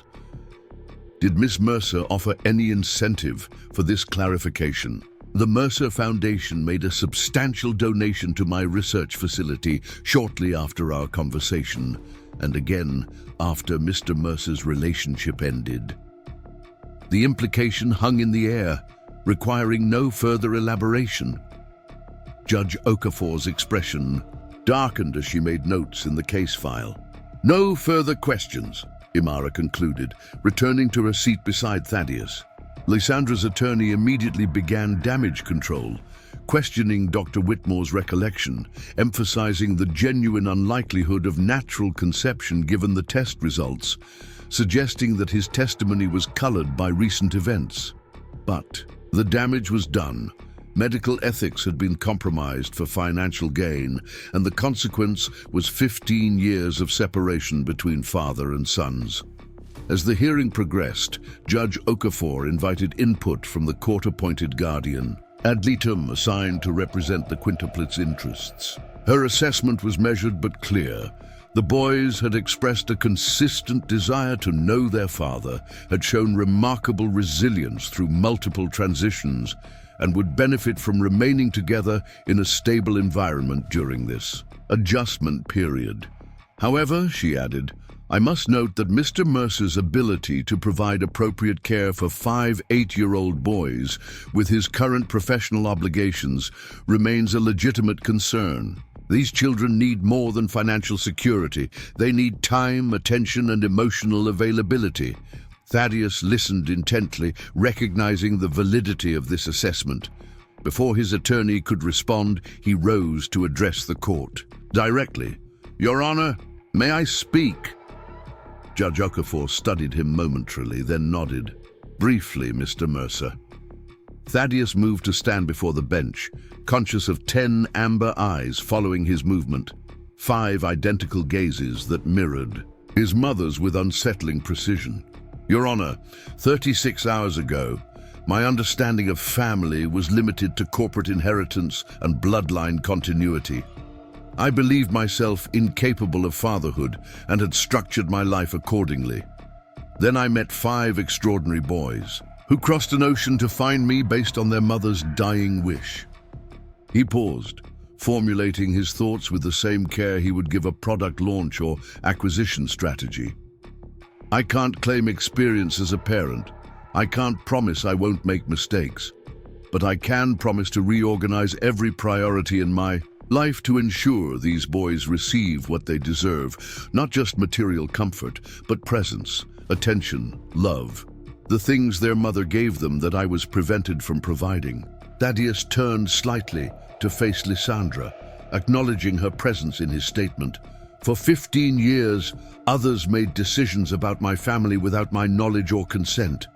Did Miss Mercer offer any incentive for this clarification?" "The Mercer Foundation made a substantial donation to my research facility shortly after our conversation, and again after Mr. Mercer's relationship ended." The implication hung in the air, requiring no further elaboration. Judge Okafor's expression darkened as she made notes in the case file. "No further questions," Imara concluded, returning to her seat beside Thaddeus. Lysandra's attorney immediately began damage control, questioning Dr. Whitmore's recollection, emphasizing the genuine unlikelihood of natural conception given the test results, suggesting that his testimony was colored by recent events. But the damage was done. Medical ethics had been compromised for financial gain, and the consequence was 15 years of separation between father and sons. As the hearing progressed, Judge Okafor invited input from the court-appointed guardian, ad litem assigned to represent the quintuplets' interests. Her assessment was measured but clear. The boys had expressed a consistent desire to know their father, had shown remarkable resilience through multiple transitions, and would benefit from remaining together in a stable environment during this adjustment period. However, she added, "I must note that Mr. Mercer's ability to provide appropriate care for 5 8-year-old boys with his current professional obligations remains a legitimate concern. These children need more than financial security. They need time, attention, and emotional availability." Thaddeus listened intently, recognizing the validity of this assessment. Before his attorney could respond, he rose to address the court. Directly, "Your Honor, may I speak?" Judge Okafor studied him momentarily, then nodded. "Briefly, Mr. Mercer." Thaddeus moved to stand before the bench, conscious of 10 amber eyes following his movement, 5 identical gazes that mirrored his mother's with unsettling precision. "Your Honor, 36 hours ago, my understanding of family was limited to corporate inheritance and bloodline continuity. I believed myself incapable of fatherhood and had structured my life accordingly. Then I met 5 extraordinary boys who crossed an ocean to find me based on their mother's dying wish. He paused, formulating his thoughts with the same care he would give a product launch or acquisition strategy. I can't claim experience as a parent. I can't promise I won't make mistakes. But I can promise to reorganize every priority in my life to ensure these boys receive what they deserve, not just material comfort, but presence, attention, love, the things their mother gave them that I was prevented from providing. Thaddeus turned slightly to face Lysandra, acknowledging her presence in his statement. For 15 years, others made decisions about my family without my knowledge or consent.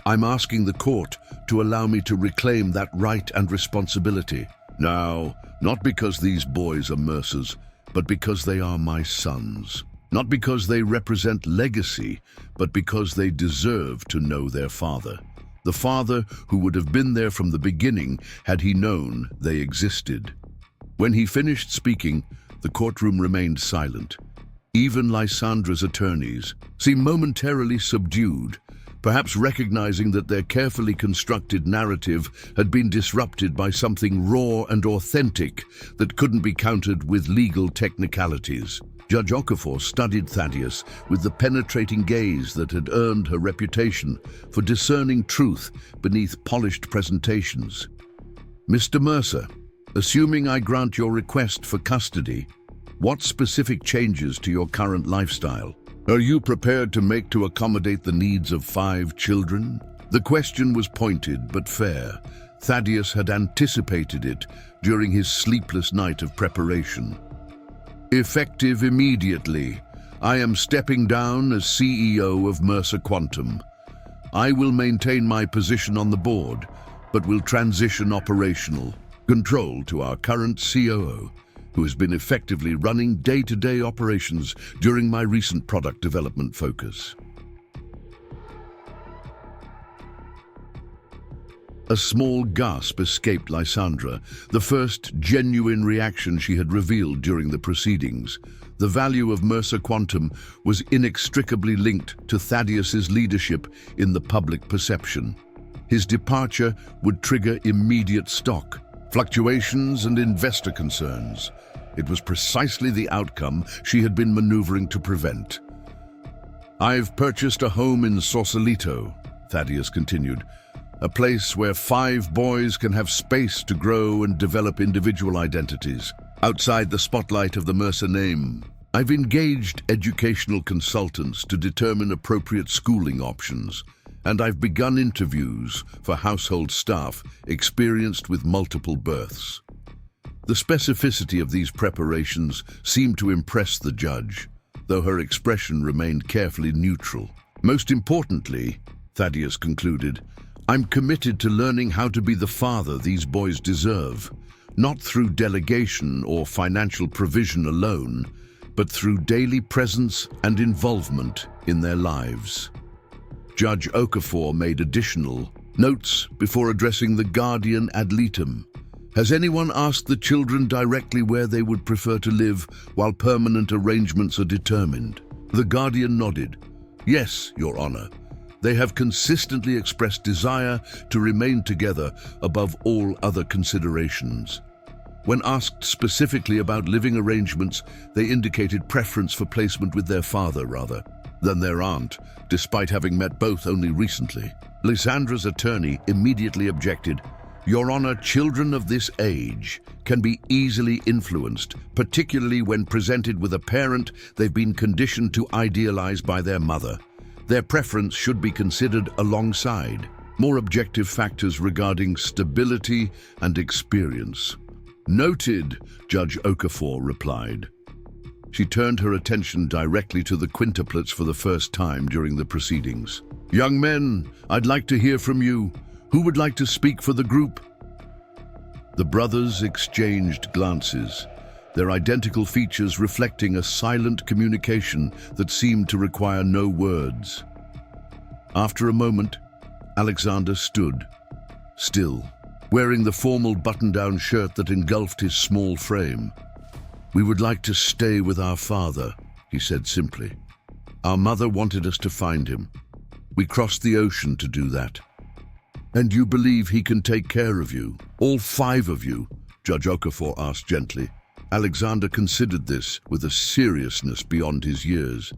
I'm asking the court to allow me to reclaim that right and responsibility. Now, not because these boys are Mercers, but because they are my sons. Not because they represent legacy, but because they deserve to know their father. The father who would have been there from the beginning had he known they existed. When he finished speaking, the courtroom remained silent. Even Lysandra's attorneys seemed momentarily subdued, perhaps recognizing that their carefully constructed narrative had been disrupted by something raw and authentic that couldn't be countered with legal technicalities. Judge Okafor studied Thaddeus with the penetrating gaze that had earned her reputation for discerning truth beneath polished presentations. Mr. Mercer, assuming I grant your request for custody, what specific changes to your current lifestyle are you prepared to make to accommodate the needs of 5 children? The question was pointed but fair. Thaddeus had anticipated it during his sleepless night of preparation. Effective immediately, I am stepping down as CEO of Mercer Quantum. I will maintain my position on the board, but will transition operational control to our current COO, who has been effectively running day-to-day operations during my recent product development focus. A small gasp escaped Lysandra, the first genuine reaction she had revealed during the proceedings. The value of Mercer Quantum was inextricably linked to Thaddeus's leadership in the public perception. His departure would trigger immediate stock fluctuations and investor concerns. It was precisely the outcome she had been maneuvering to prevent. I've purchased a home in Sausalito, Thaddeus continued, a place where 5 boys can have space to grow and develop individual identities, outside the spotlight of the Mercer name. I've engaged educational consultants to determine appropriate schooling options, and I've begun interviews for household staff experienced with multiple births. The specificity of these preparations seemed to impress the judge, though her expression remained carefully neutral. Most importantly, Thaddeus concluded, I'm committed to learning how to be the father these boys deserve, not through delegation or financial provision alone, but through daily presence and involvement in their lives. Judge Okafor made additional notes before addressing the guardian ad litem. Has anyone asked the children directly where they would prefer to live while permanent arrangements are determined? The guardian nodded. Yes, Your Honor. They have consistently expressed desire to remain together above all other considerations. When asked specifically about living arrangements, they indicated preference for placement with their father rather than their aunt, despite having met both only recently. Lysandra's attorney immediately objected. Your Honor, children of this age can be easily influenced, particularly when presented with a parent they've been conditioned to idealize by their mother. Their preference should be considered alongside more objective factors regarding stability and experience. Noted, Judge Okafor replied. She turned her attention directly to the quintuplets for the first time during the proceedings. Young men, I'd like to hear from you. Who would like to speak for the group? The brothers exchanged glances, their identical features reflecting a silent communication that seemed to require no words. After a moment, Alexander stood, still, wearing the formal button-down shirt that engulfed his small frame. "We would like to stay with our father," he said simply. "Our mother wanted us to find him. We crossed the ocean to do that." "And you believe he can take care of you, all 5 of you?" Judge Okafor asked gently. Alexander considered this with a seriousness beyond his years.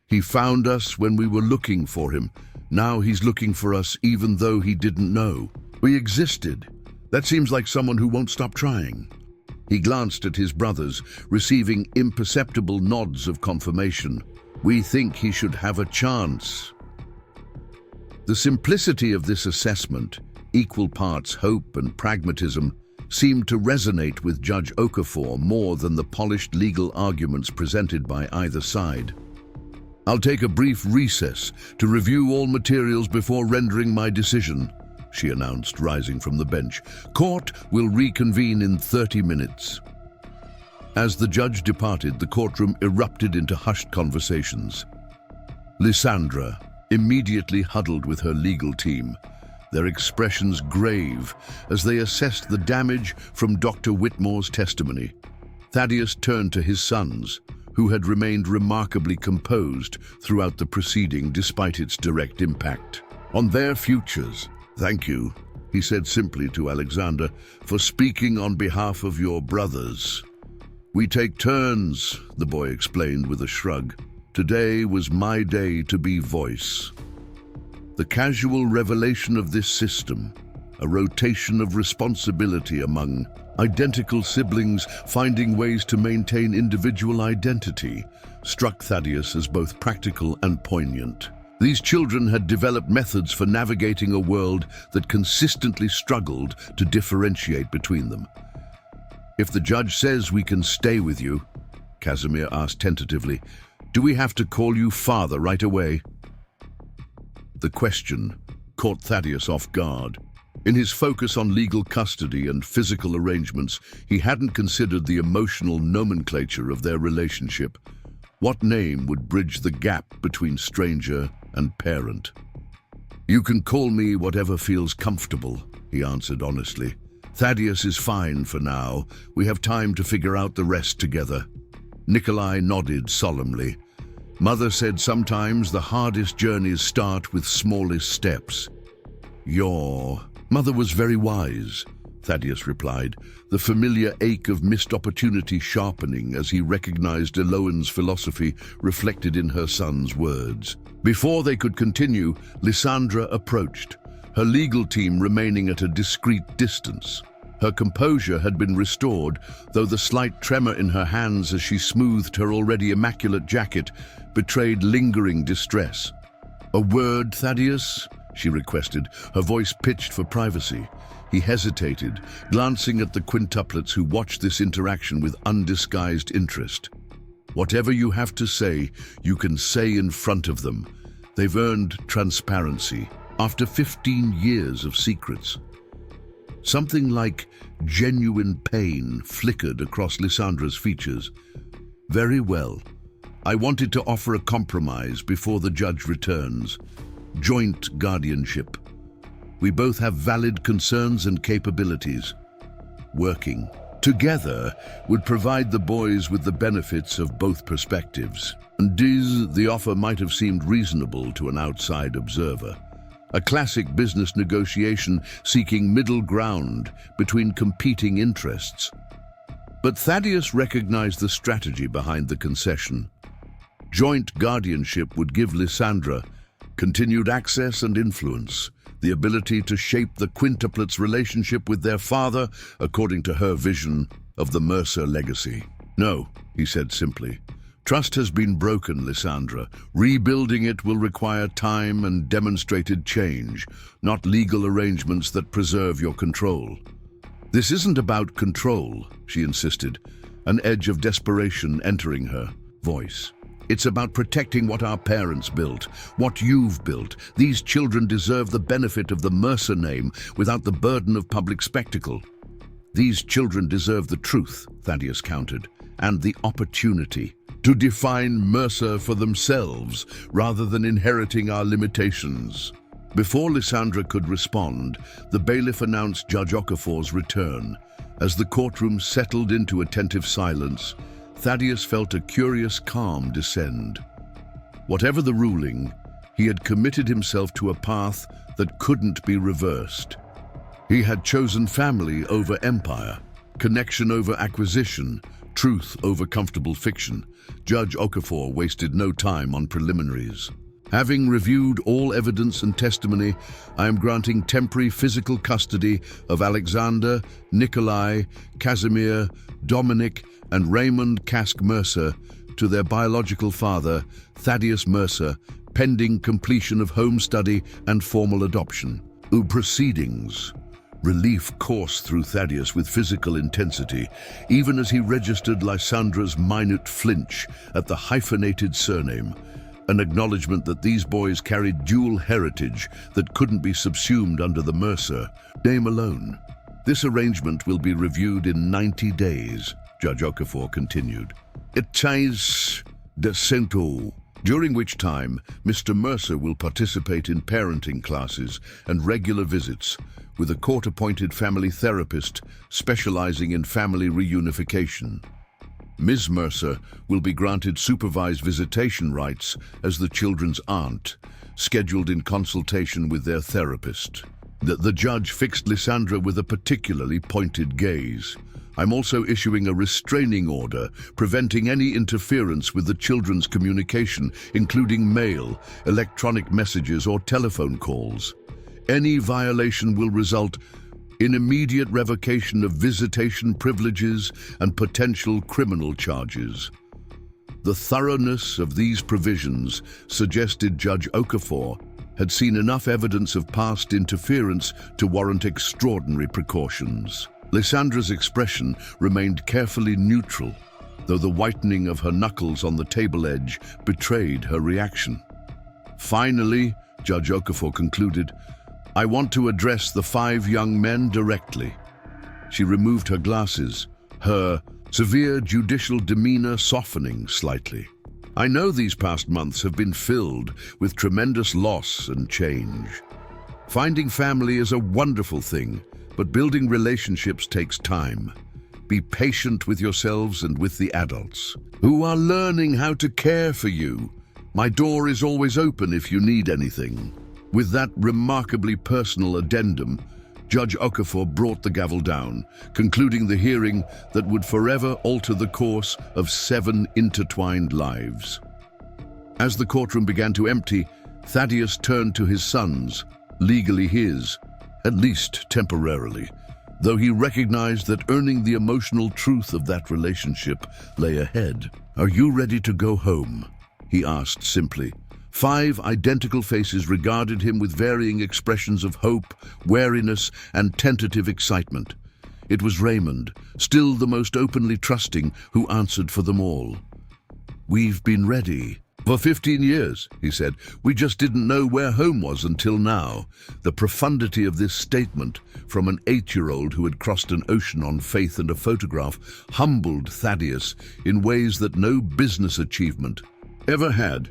"He found us when we were looking for him. Now he's looking for us even though he didn't know. We existed. That seems like someone who won't stop trying." He glanced at his brothers, receiving imperceptible nods of confirmation. "We think he should have a chance." The simplicity of this assessment, equal parts hope and pragmatism, seemed to resonate with Judge Okafor more than the polished legal arguments presented by either side. "I'll take a brief recess to review all materials before rendering my decision," she announced, rising from the bench. "Court will reconvene in 30 minutes. As the judge departed, the courtroom erupted into hushed conversations. Lysandra immediately huddled with her legal team, their expressions grave as they assessed the damage from Dr. Whitmore's testimony. Thaddeus turned to his sons, who had remained remarkably composed throughout the proceeding despite its direct impact. On their futures, "Thank you," he said simply to Alexander, "for speaking on behalf of your brothers." "We take turns," the boy explained with a shrug. "Today was my day to be voice." The casual revelation of this system, a rotation of responsibility among identical siblings finding ways to maintain individual identity, struck Thaddeus as both practical and poignant. These children had developed methods for navigating a world that consistently struggled to differentiate between them. "If the judge says we can stay with you," Casimir asked tentatively, "do we have to call you father right away?" The question caught Thaddeus off guard. In his focus on legal custody and physical arrangements, he hadn't considered the emotional nomenclature of their relationship. What name would bridge the gap between stranger and parent? "You can call me whatever feels comfortable," he answered honestly. "Thaddeus is fine for now. We have time to figure out the rest together." Nikolai nodded solemnly. "Mother said sometimes the hardest journeys start with smallest steps." "Your mother was very wise," Thaddeus replied, the familiar ache of missed opportunity sharpening as he recognized Eloan's philosophy reflected in her son's words. Before they could continue, Lysandra approached, her legal team remaining at a discreet distance. Her composure had been restored, though the slight tremor in her hands as she smoothed her already immaculate jacket betrayed lingering distress. "A word, Thaddeus?" she requested, her voice pitched for privacy. He hesitated, glancing at the quintuplets who watched this interaction with undisguised interest. "Whatever you have to say, you can say in front of them. They've earned transparency after 15 years of secrets." Something like genuine pain flickered across Lysandra's features. "Very well. I wanted to offer a compromise before the judge returns. Joint guardianship. We both have valid concerns and capabilities. Working together would provide the boys with the benefits of both perspectives." Indeed, the offer might have seemed reasonable to an outside observer. A classic business negotiation seeking middle ground between competing interests. But Thaddeus recognized the strategy behind the concession. Joint guardianship would give Lysandra continued access and influence, the ability to shape the quintuplets' relationship with their father according to her vision of the Mercer legacy. "No," he said simply. "Trust has been broken, Lysandra. Rebuilding it will require time and demonstrated change, not legal arrangements that preserve your control." "This isn't about control," she insisted, an edge of desperation entering her voice. "It's about protecting what our parents built, what you've built. These children deserve the benefit of the Mercer name without the burden of public spectacle." "These children deserve the truth," Thaddeus countered, "and the opportunity to define Mercer for themselves rather than inheriting our limitations." Before Lysandra could respond, the bailiff announced Judge Okafor's return. As the courtroom settled into attentive silence, Thaddeus felt a curious calm descend. Whatever the ruling, he had committed himself to a path that couldn't be reversed. He had chosen family over empire, connection over acquisition, truth over comfortable fiction. Judge Okafor wasted no time on preliminaries. Having reviewed all evidence and testimony, I am granting temporary physical custody of Alexander, Nikolai, Casimir, Dominic, and Raymond Kask Mercer to their biological father, Thaddeus Mercer, pending completion of home study and formal adoption. Proceedings. Relief coursed through Thaddeus with physical intensity, even as he registered Lysandra's minute flinch at the hyphenated surname, an acknowledgement that these boys carried dual heritage that couldn't be subsumed under the Mercer name alone. This arrangement will be reviewed in 90 days, Judge Okafor continued. It is decento, during which time Mr. Mercer will participate in parenting classes and regular visits with a court-appointed family therapist specializing in family reunification. Ms. Mercer will be granted supervised visitation rights as the children's aunt, scheduled in consultation with their therapist. The judge fixed Lysandra with a particularly pointed gaze. I'm also issuing a restraining order preventing any interference with the children's communication, including mail, electronic messages, or telephone calls. Any violation will result in immediate revocation of visitation privileges and potential criminal charges. The thoroughness of these provisions suggested Judge Okafor had seen enough evidence of past interference to warrant extraordinary precautions. Lysandra's expression remained carefully neutral, though the whitening of her knuckles on the table edge betrayed her reaction. Finally, Judge Okafor concluded, I want to address the 5 young men directly. She removed her glasses, her severe judicial demeanor softening slightly. I know these past months have been filled with tremendous loss and change. Finding family is a wonderful thing, but building relationships takes time. Be patient with yourselves and with the adults, who are learning how to care for you. My door is always open if you need anything. With that remarkably personal addendum, Judge Okafor brought the gavel down, concluding the hearing that would forever alter the course of 7 intertwined lives. As the courtroom began to empty, Thaddeus turned to his sons, legally his, at least temporarily, though he recognized that earning the emotional truth of that relationship lay ahead. Are you ready to go home? He asked simply. 5 identical faces regarded him with varying expressions of hope, wariness, and tentative excitement. It was Raymond, still the most openly trusting, who answered for them all. We've been ready. For 15 years, he said. We just didn't know where home was until now. The profundity of this statement, from an 8-year-old who had crossed an ocean on faith and a photograph, humbled Thaddeus in ways that no business achievement ever had.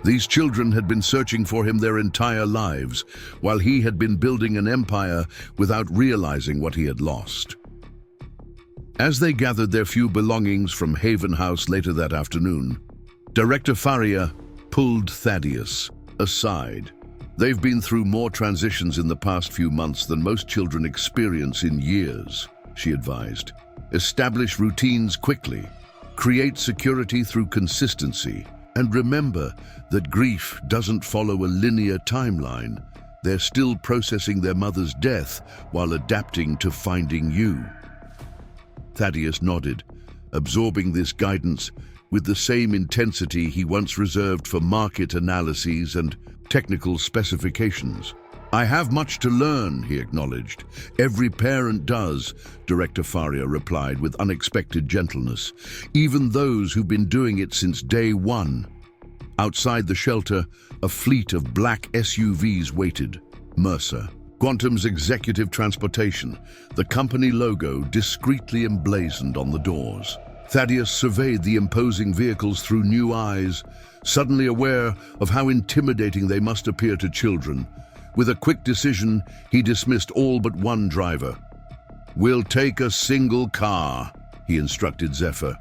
These children had been searching for him their entire lives, while he had been building an empire without realizing what he had lost. As they gathered their few belongings from Haven House later that afternoon, Director Faria pulled Thaddeus aside. They've been through more transitions in the past few months than most children experience in years, she advised. Establish routines quickly, create security through consistency, and remember that grief doesn't follow a linear timeline. They're still processing their mother's death while adapting to finding you. Thaddeus nodded, absorbing this guidance with the same intensity he once reserved for market analyses and technical specifications. I have much to learn, he acknowledged. Every parent does, Director Faria replied with unexpected gentleness, even those who've been doing it since day one. Outside the shelter, a fleet of black SUVs waited. Mercer Quantum's executive transportation, the company logo discreetly emblazoned on the doors. Thaddeus surveyed the imposing vehicles through new eyes, suddenly aware of how intimidating they must appear to children. With a quick decision, he dismissed all but one driver. We'll take a single car, he instructed Zephyr.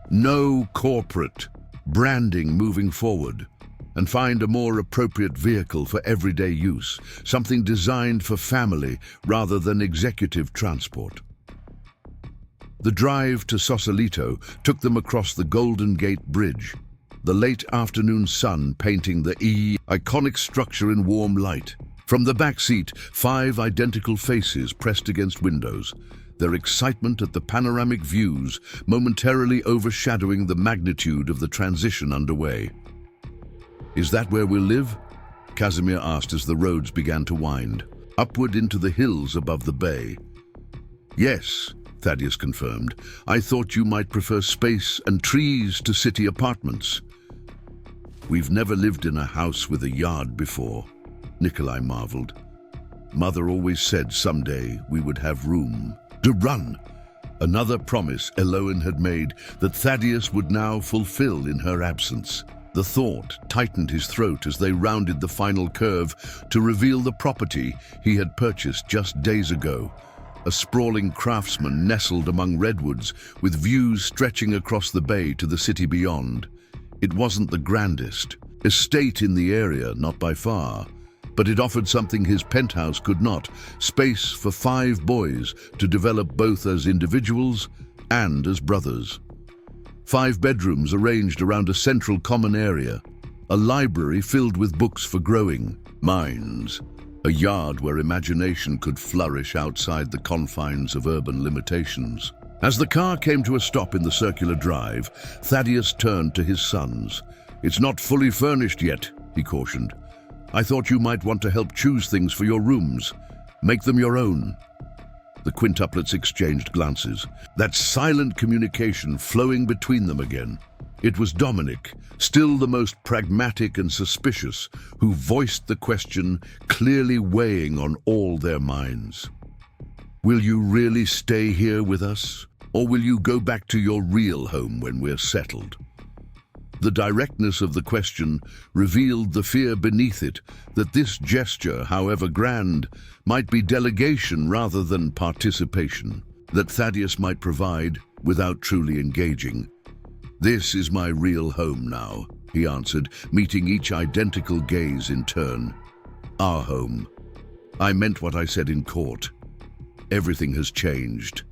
No corporate branding moving forward, and find a more appropriate vehicle for everyday use, something designed for family rather than executive transport. The drive to Sausalito took them across the Golden Gate Bridge, the late afternoon sun painting the iconic structure in warm light. From the back seat, 5 identical faces pressed against windows, their excitement at the panoramic views momentarily overshadowing the magnitude of the transition underway. "Is that where we'll live?" Casimir asked as the roads began to wind, upward into the hills above the bay. "Yes," Thaddeus confirmed. "I thought you might prefer space and trees to city apartments." "We've never lived in a house with a yard before," Nikolai marveled. "Mother always said someday we would have room to run." Another promise Eloin had made that Thaddeus would now fulfill in her absence. The thought tightened his throat as they rounded the final curve to reveal the property he had purchased just days ago. A sprawling craftsman nestled among redwoods with views stretching across the bay to the city beyond. It wasn't the grandest estate in the area, not by far, but it offered something his penthouse could not: space for 5 boys to develop both as individuals and as brothers. 5 bedrooms arranged around a central common area, a library filled with books for growing minds, a yard where imagination could flourish outside the confines of urban limitations. As the car came to a stop in the circular drive, Thaddeus turned to his sons. "It's not fully furnished yet," he cautioned. "I thought you might want to help choose things for your rooms. Make them your own." The quintuplets exchanged glances, that silent communication flowing between them again. It was Dominic, still the most pragmatic and suspicious, who voiced the question, clearly weighing on all their minds. "Will you really stay here with us, or will you go back to your real home when we're settled?" The directness of the question revealed the fear beneath it, that this gesture, however grand, might be delegation rather than participation, that Thaddeus might provide without truly engaging. "This is my real home now," he answered, meeting each identical gaze in turn. "Our home. I meant what I said in court. Everything has changed."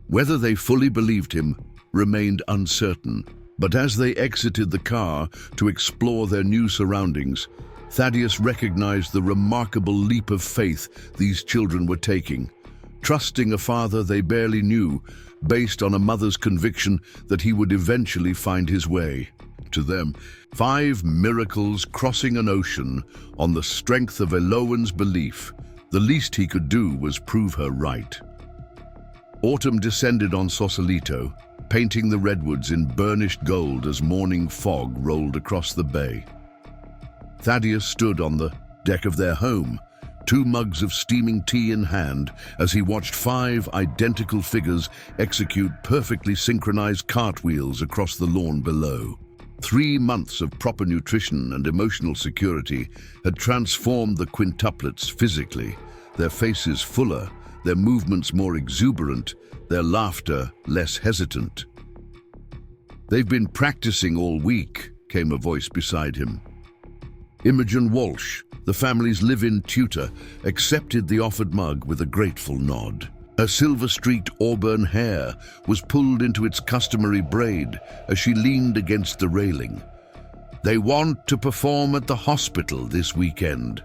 Whether they fully believed him remained uncertain, but as they exited the car to explore their new surroundings, Thaddeus recognized the remarkable leap of faith these children were taking, trusting a father they barely knew, based on a mother's conviction that he would eventually find his way. To them, 5 miracles crossing an ocean on the strength of Eloin's belief. The least he could do was prove her right. Autumn descended on Sausalito, painting the redwoods in burnished gold as morning fog rolled across the bay. Thaddeus stood on the deck of their home, 2 mugs of steaming tea in hand, as he watched 5 identical figures execute perfectly synchronized cartwheels across the lawn below. 3 months of proper nutrition and emotional security had transformed the quintuplets physically, their faces fuller, their movements more exuberant, their laughter less hesitant. "They've been practicing all week," came a voice beside him. Imogen Walsh, the family's live-in tutor, accepted the offered mug with a grateful nod. Her silver-streaked auburn hair was pulled into its customary braid as she leaned against the railing. "They want to perform at the hospital this weekend."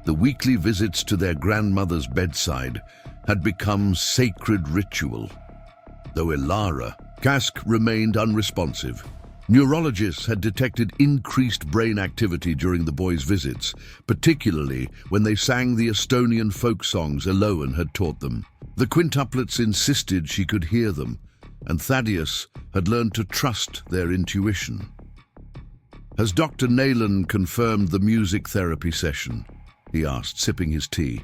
The weekly visits to their grandmother's bedside had become sacred ritual. Though Elara Kask remained unresponsive. Neurologists had detected increased brain activity during the boys' visits, particularly when they sang the Estonian folk songs Eloin had taught them. The quintuplets insisted she could hear them, and Thaddeus had learned to trust their intuition. "Has Dr. Nayland confirmed the music therapy session?" he asked, sipping his tea.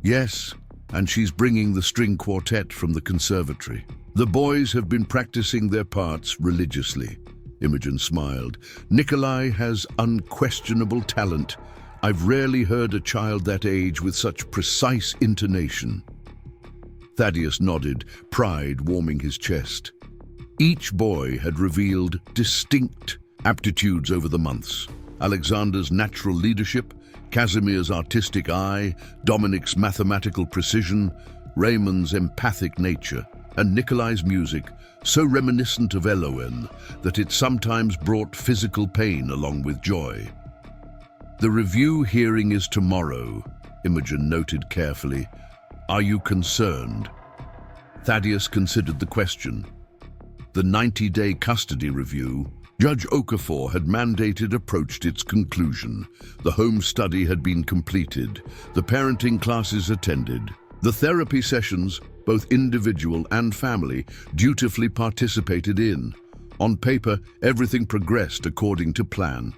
"Yes, and she's bringing the string quartet from the conservatory. The boys have been practicing their parts religiously." Imogen smiled. "Nikolai has unquestionable talent. I've rarely heard a child that age with such precise intonation." Thaddeus nodded, pride warming his chest. Each boy had revealed distinct aptitudes over the months. Alexander's natural leadership, Casimir's artistic eye, Dominic's mathematical precision, Raymond's empathic nature, and Nikolai's music, so reminiscent of Elowen that it sometimes brought physical pain along with joy. "The review hearing is tomorrow," Imogen noted carefully. "Are you concerned?" Thaddeus considered the question. The 90-day custody review Judge Okafor had mandated approached its conclusion. The home study had been completed. The parenting classes attended. The therapy sessions, both individual and family, dutifully participated in. On paper, everything progressed according to plan.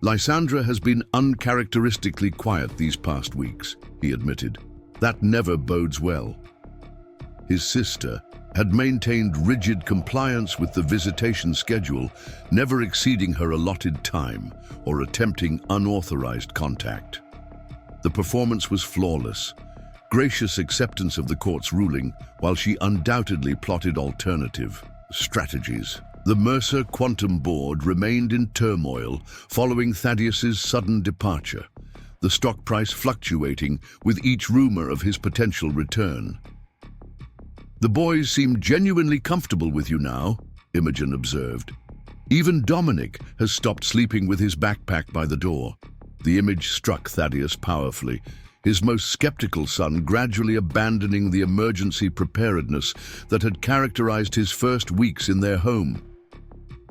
"Lysandra has been uncharacteristically quiet these past weeks," he admitted. "That never bodes well." His sister had maintained rigid compliance with the visitation schedule, never exceeding her allotted time or attempting unauthorized contact. The performance was flawless, gracious acceptance of the court's ruling, while she undoubtedly plotted alternative strategies. The Mercer Quantum board remained in turmoil following Thaddeus's sudden departure, the stock price fluctuating with each rumor of his potential return. "The boys seem genuinely comfortable with you now," Imogen observed. "Even Dominic has stopped sleeping with his backpack by the door." The image struck Thaddeus powerfully, his most skeptical son gradually abandoning the emergency preparedness that had characterized his first weeks in their home.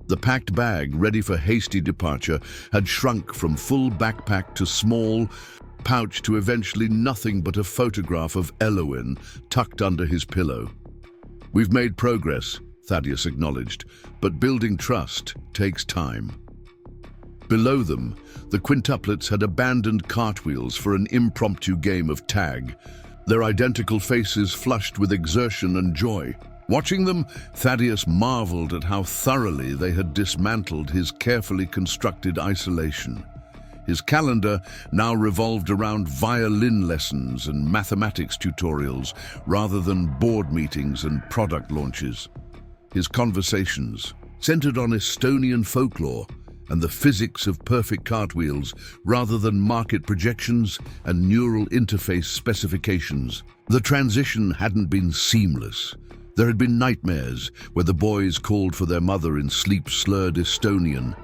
The packed bag, ready for hasty departure, had shrunk from full backpack to small pouch to eventually nothing but a photograph of Elowen tucked under his pillow. "We've made progress," Thaddeus acknowledged, "but building trust takes time." Below them, the quintuplets had abandoned cartwheels for an impromptu game of tag, their identical faces flushed with exertion and joy. Watching them, Thaddeus marveled at how thoroughly they had dismantled his carefully constructed isolation. His calendar now revolved around violin lessons and mathematics tutorials rather than board meetings and product launches. His conversations centered on Estonian folklore and the physics of perfect cartwheels rather than market projections and neural interface specifications. The transition hadn't been seamless. There had been nightmares where the boys called for their mother in sleep-slurred Estonian,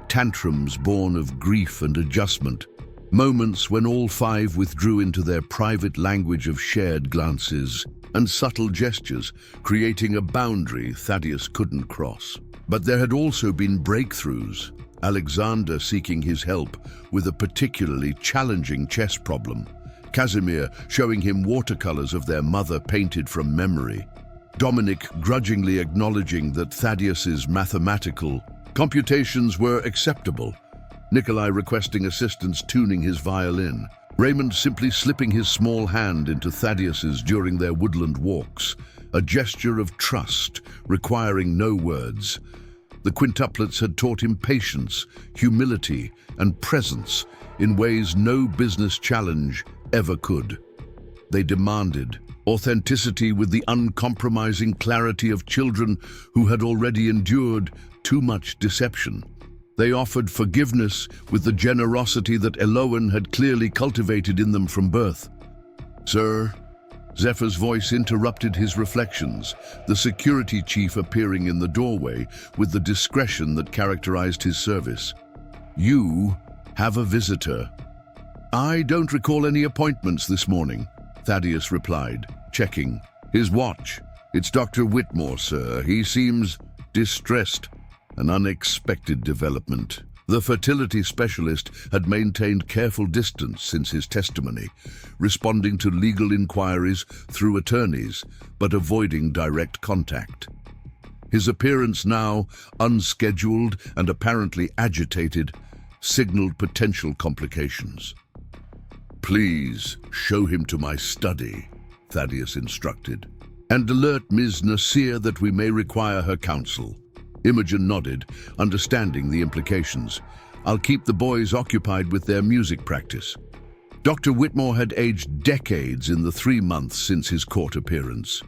tantrums born of grief and adjustment, moments when all five withdrew into their private language of shared glances and subtle gestures, creating a boundary Thaddeus couldn't cross. But there had also been breakthroughs, Alexander seeking his help with a particularly challenging chess problem, Casimir showing him watercolors of their mother painted from memory, Dominic grudgingly acknowledging that Thaddeus's mathematical computations were acceptable, Nikolai requesting assistance tuning his violin, Raymond simply slipping his small hand into Thaddeus's during their woodland walks, a gesture of trust requiring no words. The quintuplets had taught him patience, humility, and presence in ways no business challenge ever could. They demanded authenticity with the uncompromising clarity of children who had already endured too much deception. They offered forgiveness with the generosity that Elowen had clearly cultivated in them from birth. "Sir," Zephyr's voice interrupted his reflections, the security chief appearing in the doorway with the discretion that characterized his service. "You have a visitor." "I don't recall any appointments this morning," Thaddeus replied, checking his watch. "It's Dr. Whitmore, sir. He seems distressed." An unexpected development. The fertility specialist had maintained careful distance since his testimony, responding to legal inquiries through attorneys, but avoiding direct contact. His appearance now, unscheduled and apparently agitated, signaled potential complications. "Please show him to my study," Thaddeus instructed, "and alert Ms. Nasir that we may require her counsel." Imogen nodded, understanding the implications. "I'll keep the boys occupied with their music practice." Dr. Whitmore had aged decades in the 3 months since his court appearance.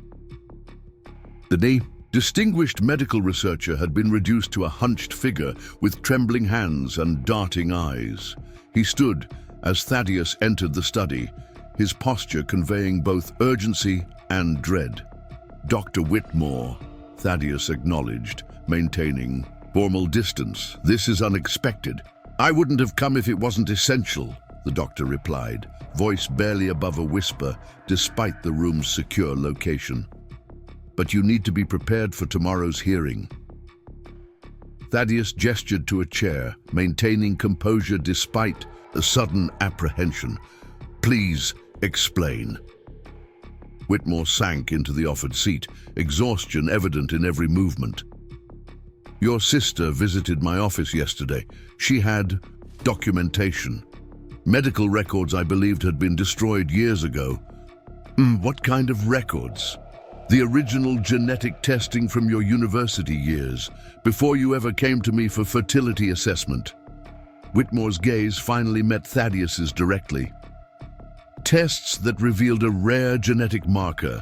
"Denis, Distinguished medical researcher had been reduced to a hunched figure with trembling hands and darting eyes. He stood as Thaddeus entered the study, his posture conveying both urgency and dread. "Dr. Whitmore," Thaddeus acknowledged, maintaining formal distance. "This is unexpected." "I wouldn't have come if it wasn't essential," the doctor replied, voice barely above a whisper, despite the room's secure location. "But you need to be prepared for tomorrow's hearing." Thaddeus gestured to a chair, maintaining composure despite a sudden apprehension. "Please explain." Whitmore sank into the offered seat, exhaustion evident in every movement. "Your sister visited my office yesterday. She had documentation. Medical records I believed had been destroyed years ago." What kind of records?" "The original genetic testing from your university years, before you ever came to me for fertility assessment." Whitmore's gaze finally met Thaddeus's directly. "Tests that revealed a rare genetic marker,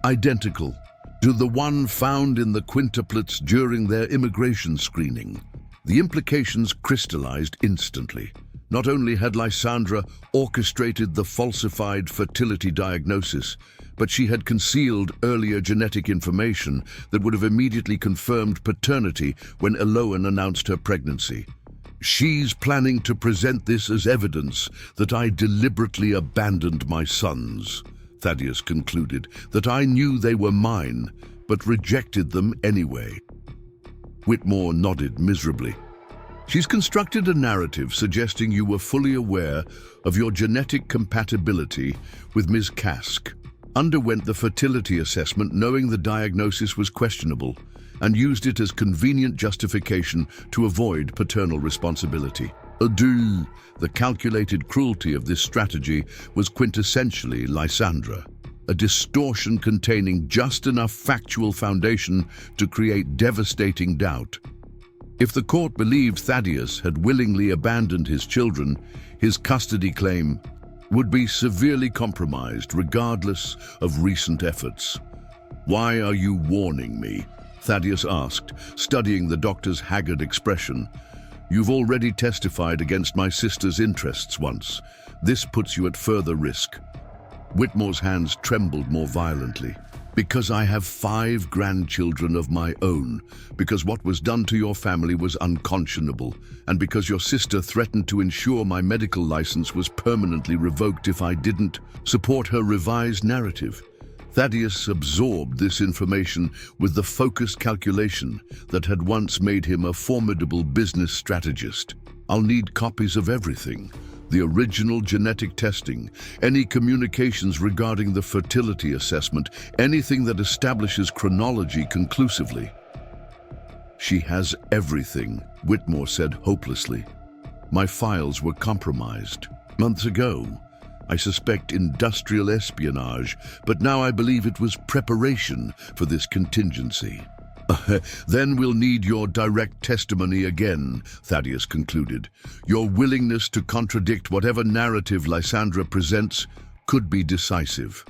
identical to the one found in the quintuplets during their immigration screening." The implications crystallized instantly. Not only had Lysandra orchestrated the falsified fertility diagnosis, but she had concealed earlier genetic information that would have immediately confirmed paternity when Eloan announced her pregnancy. "She's planning to present this as evidence that I deliberately abandoned my sons," Thaddeus concluded, "that I knew they were mine, but rejected them anyway." Whitmore nodded miserably. "She's constructed a narrative suggesting you were fully aware of your genetic compatibility with Ms. Kask, underwent the fertility assessment knowing the diagnosis was questionable, and used it as convenient justification to avoid paternal responsibility. Adieu. The calculated cruelty of this strategy was quintessentially Lysandra, a distortion containing just enough factual foundation to create devastating doubt. If the court believed Thaddeus had willingly abandoned his children, his custody claim would be severely compromised regardless of recent efforts. "Why are you warning me?" Thaddeus asked, studying the doctor's haggard expression. "You've already testified against my sister's interests once. This puts you at further risk." Whitmore's hands trembled more violently. "Because I have 5 grandchildren of my own, because what was done to your family was unconscionable, and because your sister threatened to ensure my medical license was permanently revoked if I didn't support her revised narrative." Thaddeus absorbed this information with the focused calculation that had once made him a formidable business strategist. "I'll need copies of everything. The original genetic testing, any communications regarding the fertility assessment, anything that establishes chronology conclusively." "She has everything," Whitmore said hopelessly. "My files were compromised months ago. I suspect industrial espionage, but now I believe it was preparation for this contingency." "Then we'll need your direct testimony again," Thaddeus concluded. "Your willingness to contradict whatever narrative Lysandra presents could be decisive."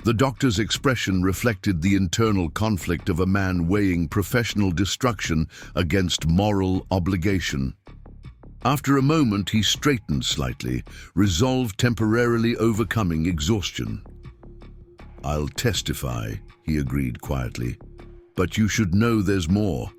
The doctor's expression reflected the internal conflict of a man weighing professional destruction against moral obligation. After a moment, he straightened slightly, resolve temporarily overcoming exhaustion. "I'll testify," he agreed quietly. "But you should know there's more.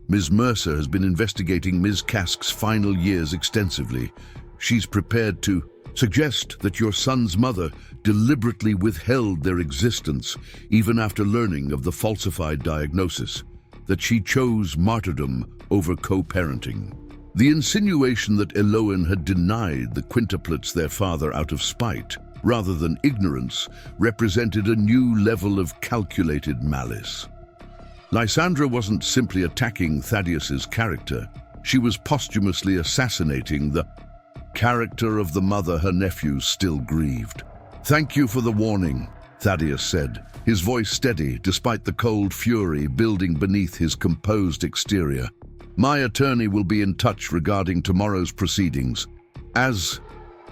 Ms. Mercer has been investigating Ms. Kask's final years extensively. She's prepared to suggest that your son's mother deliberately withheld their existence even after learning of the falsified diagnosis, that she chose martyrdom over co-parenting. The insinuation that Eloan had denied the quintuplets their father out of spite, rather than ignorance, represented a new level of calculated malice. Lysandra wasn't simply attacking Thaddeus's character. She was posthumously assassinating the character of the mother her nephews still grieved. "Thank you for the warning," Thaddeus said, his voice steady despite the cold fury building beneath his composed exterior. "My attorney will be in touch regarding tomorrow's proceedings." As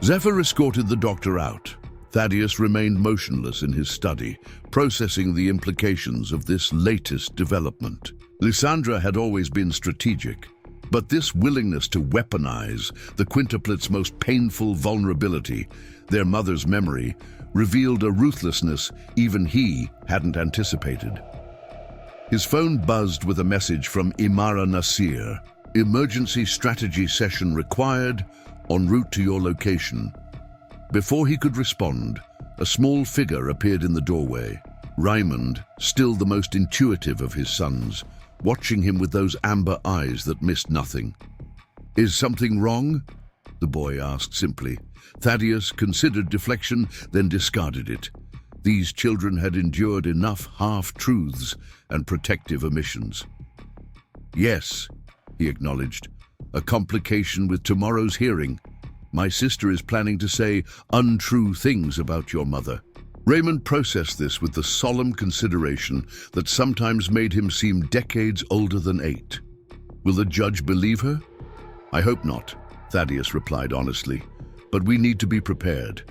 Zephyr escorted the doctor out, Thaddeus remained motionless in his study, processing the implications of this latest development. Lysandra had always been strategic, but this willingness to weaponize the quintuplets' most painful vulnerability, their mother's memory, revealed a ruthlessness even he hadn't anticipated. His phone buzzed with a message from Imara Nasir. Emergency strategy session required, en route to your location. Before he could respond, a small figure appeared in the doorway. Raymond, still the most intuitive of his sons, watching him with those amber eyes that missed nothing. "Is something wrong?" the boy asked simply. Thaddeus considered deflection, then discarded it. These children had endured enough half-truths and protective omissions. "Yes," he acknowledged, "a complication with tomorrow's hearing. My sister is planning to say untrue things about your mother." Raymond processed this with the solemn consideration that sometimes made him seem decades older than 8. "Will the judge believe her?" "I hope not," Thaddeus replied honestly, "but we need to be prepared."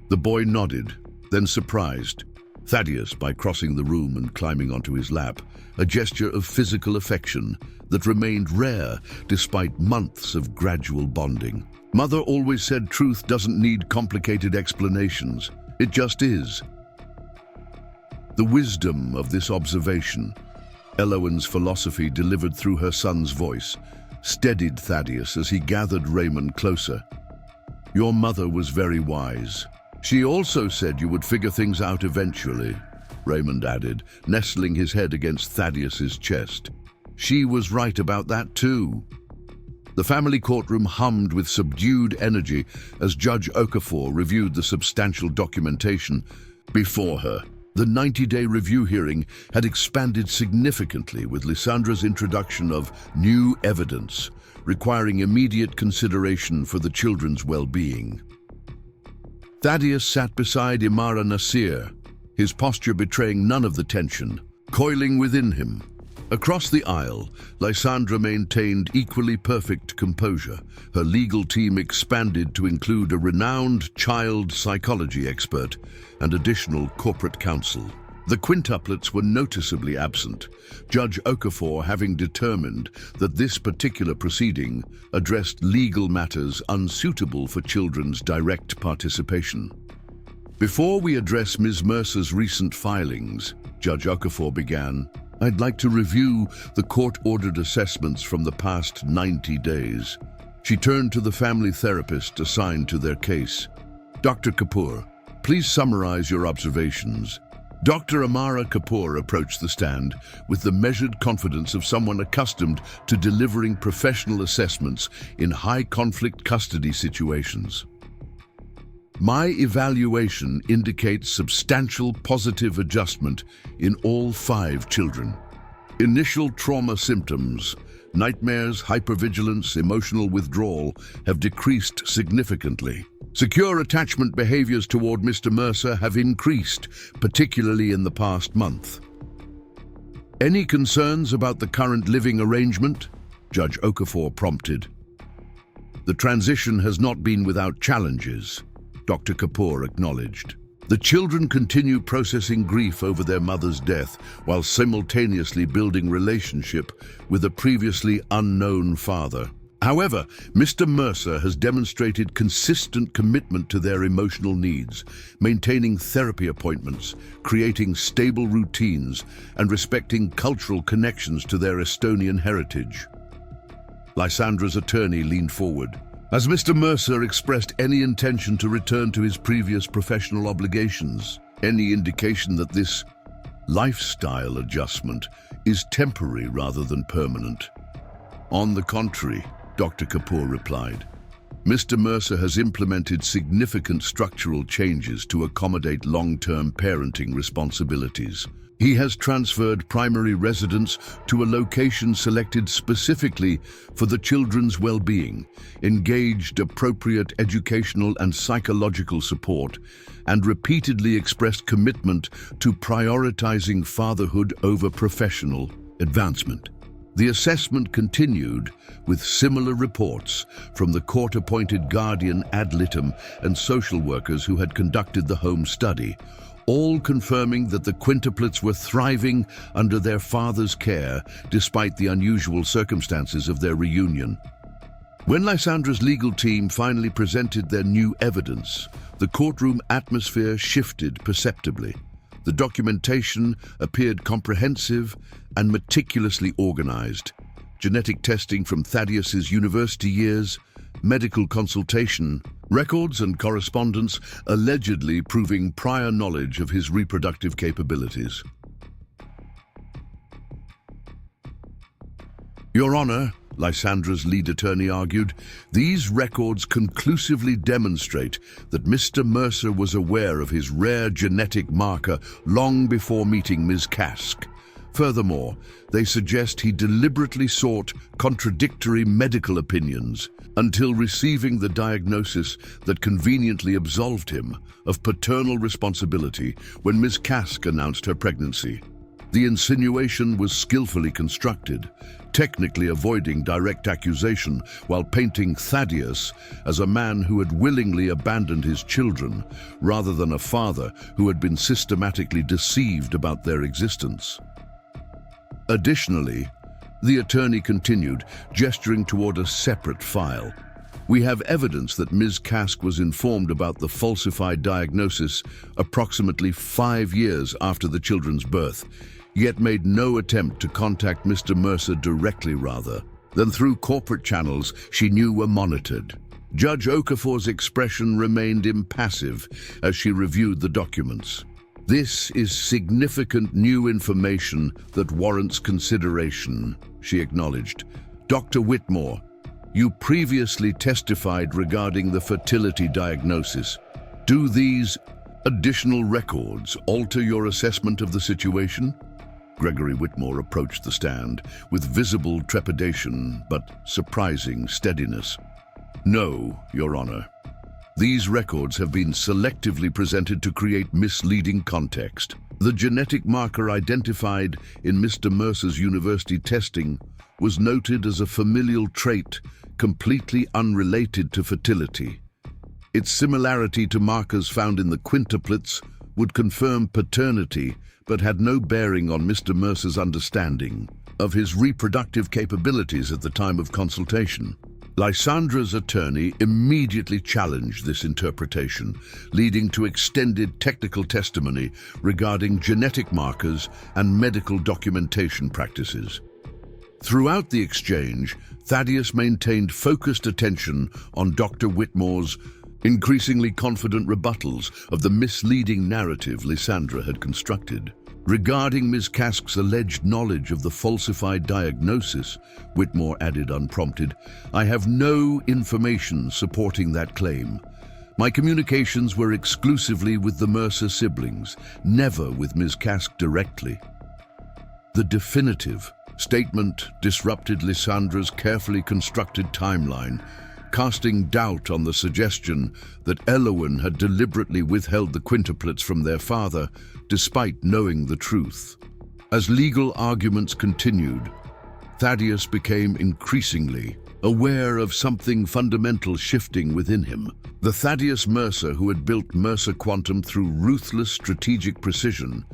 The boy nodded, then surprised Thaddeus by crossing the room and climbing onto his lap, a gesture of physical affection that remained rare despite months of gradual bonding. "Mother always said truth doesn't need complicated explanations. It just is." The wisdom of this observation, Elowen's philosophy delivered through her son's voice, steadied Thaddeus as he gathered Raymond closer. "Your mother was very wise. She also said you would figure things out eventually," Raymond added, nestling his head against Thaddeus's chest. "She was right about that too." The family courtroom hummed with subdued energy as Judge Okafor reviewed the substantial documentation before her. The 90-day review hearing had expanded significantly with Lysandra's introduction of new evidence, requiring immediate consideration for the children's well-being. Thaddeus sat beside Imara Nasir, his posture betraying none of the tension, coiling within him. Across the aisle, Lysandra maintained equally perfect composure. Her legal team expanded to include a renowned child psychology expert and additional corporate counsel. The quintuplets were noticeably absent, Judge Okafor having determined that this particular proceeding addressed legal matters unsuitable for children's direct participation. "Before we address Ms. Mercer's recent filings," Judge Okafor began, "I'd like to review the court-ordered assessments from the past 90 days. She turned to the family therapist assigned to their case. "Dr. Kapoor, please summarize your observations." Dr. Amara Kapoor approached the stand with the measured confidence of someone accustomed to delivering professional assessments in high-conflict custody situations. "My evaluation indicates substantial positive adjustment in all 5 children. Initial trauma symptoms, nightmares, hypervigilance, emotional withdrawal have decreased significantly. Secure attachment behaviors toward Mr. Mercer have increased, particularly in the past month. Any concerns about the current living arrangement?" Judge Okafor prompted. "The transition has not been without challenges," Dr. Kapoor acknowledged. "The children continue processing grief over their mother's death while simultaneously building relationship with a previously unknown father. However, Mr. Mercer has demonstrated consistent commitment to their emotional needs, maintaining therapy appointments, creating stable routines, and respecting cultural connections to their Estonian heritage." Lysandra's attorney leaned forward. "Has Mr. Mercer expressed any intention to return to his previous professional obligations? Any indication that this lifestyle adjustment is temporary rather than permanent?" "On the contrary," Dr. Kapoor replied. "Mr. Mercer has implemented significant structural changes to accommodate long-term parenting responsibilities. He has transferred primary residence to a location selected specifically for the children's well-being, engaged appropriate educational and psychological support, and repeatedly expressed commitment to prioritizing fatherhood over professional advancement." The assessment continued with similar reports from the court-appointed guardian ad litem and social workers who had conducted the home study, all confirming that the quintuplets were thriving under their father's care despite the unusual circumstances of their reunion. When Lysandra's legal team finally presented their new evidence, the courtroom atmosphere shifted perceptibly. The documentation appeared comprehensive and meticulously organized. Genetic testing from Thaddeus's university years, medical consultation, records and correspondence allegedly proving prior knowledge of his reproductive capabilities. Your Honor, Lysandra's lead attorney argued, these records conclusively demonstrate that Mr. Mercer was aware of his rare genetic marker long before meeting Ms. Kask. Furthermore, they suggest he deliberately sought contradictory medical opinions until receiving the diagnosis that conveniently absolved him of paternal responsibility when Ms. Kask announced her pregnancy. The insinuation was skillfully constructed, technically avoiding direct accusation while painting Thaddeus as a man who had willingly abandoned his children rather than a father who had been systematically deceived about their existence. Additionally, the attorney continued, gesturing toward a separate file. We have evidence that Ms. Kask was informed about the falsified diagnosis approximately 5 years after the children's birth, yet made no attempt to contact Mr. Mercer directly rather than through corporate channels she knew were monitored. Judge Okafor's expression remained impassive as she reviewed the documents. This is significant new information that warrants consideration, she acknowledged. Dr. Whitmore, you previously testified regarding the fertility diagnosis. Do these additional records alter your assessment of the situation? Gregory Whitmore approached the stand with visible trepidation but surprising steadiness. No, Your Honor. These records have been selectively presented to create misleading context. The genetic marker identified in Mr. Mercer's university testing was noted as a familial trait completely unrelated to fertility. Its similarity to markers found in the quintuplets would confirm paternity but had no bearing on Mr. Mercer's understanding of his reproductive capabilities at the time of consultation. Lysandra's attorney immediately challenged this interpretation, leading to extended technical testimony regarding genetic markers and medical documentation practices. Throughout the exchange, Thaddeus maintained focused attention on Dr. Whitmore's increasingly confident rebuttals of the misleading narrative Lysandra had constructed. Regarding Ms. Kask's alleged knowledge of the falsified diagnosis, Whitmore added unprompted, I have no information supporting that claim. My communications were exclusively with the Mercer siblings, never with Ms. Kask directly. The definitive statement disrupted Lysandra's carefully constructed timeline, casting doubt on the suggestion that Elowen had deliberately withheld the quintuplets from their father, despite knowing the truth. As legal arguments continued, Thaddeus became increasingly aware of something fundamental shifting within him. The Thaddeus Mercer who had built Mercer Quantum through ruthless strategic precision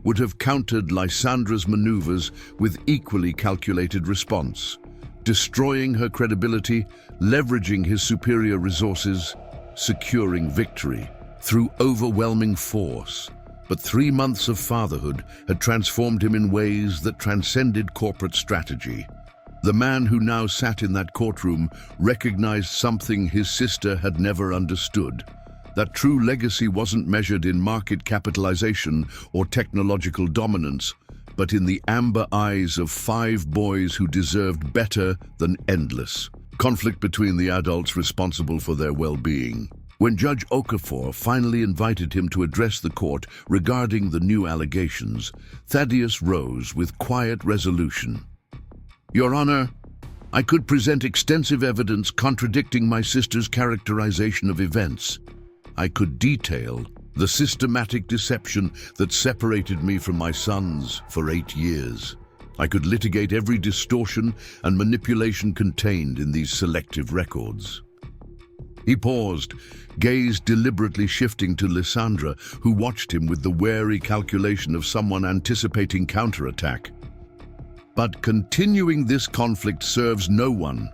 would have countered Lysandra's maneuvers with equally calculated response, destroying her credibility, leveraging his superior resources, securing victory through overwhelming force. But 3 months of fatherhood had transformed him in ways that transcended corporate strategy. The man who now sat in that courtroom recognized something his sister had never understood. That true legacy wasn't measured in market capitalization or technological dominance, but in the amber eyes of 5 boys who deserved better than endless conflict between the adults responsible for their well-being. When Judge Okafor finally invited him to address the court regarding the new allegations, Thaddeus rose with quiet resolution. Your Honor, I could present extensive evidence contradicting my sister's characterization of events. I could detail the systematic deception that separated me from my sons for 8 years. I could litigate every distortion and manipulation contained in these selective records. He paused, gaze deliberately shifting to Lysandra, who watched him with the wary calculation of someone anticipating counterattack. But continuing this conflict serves no one,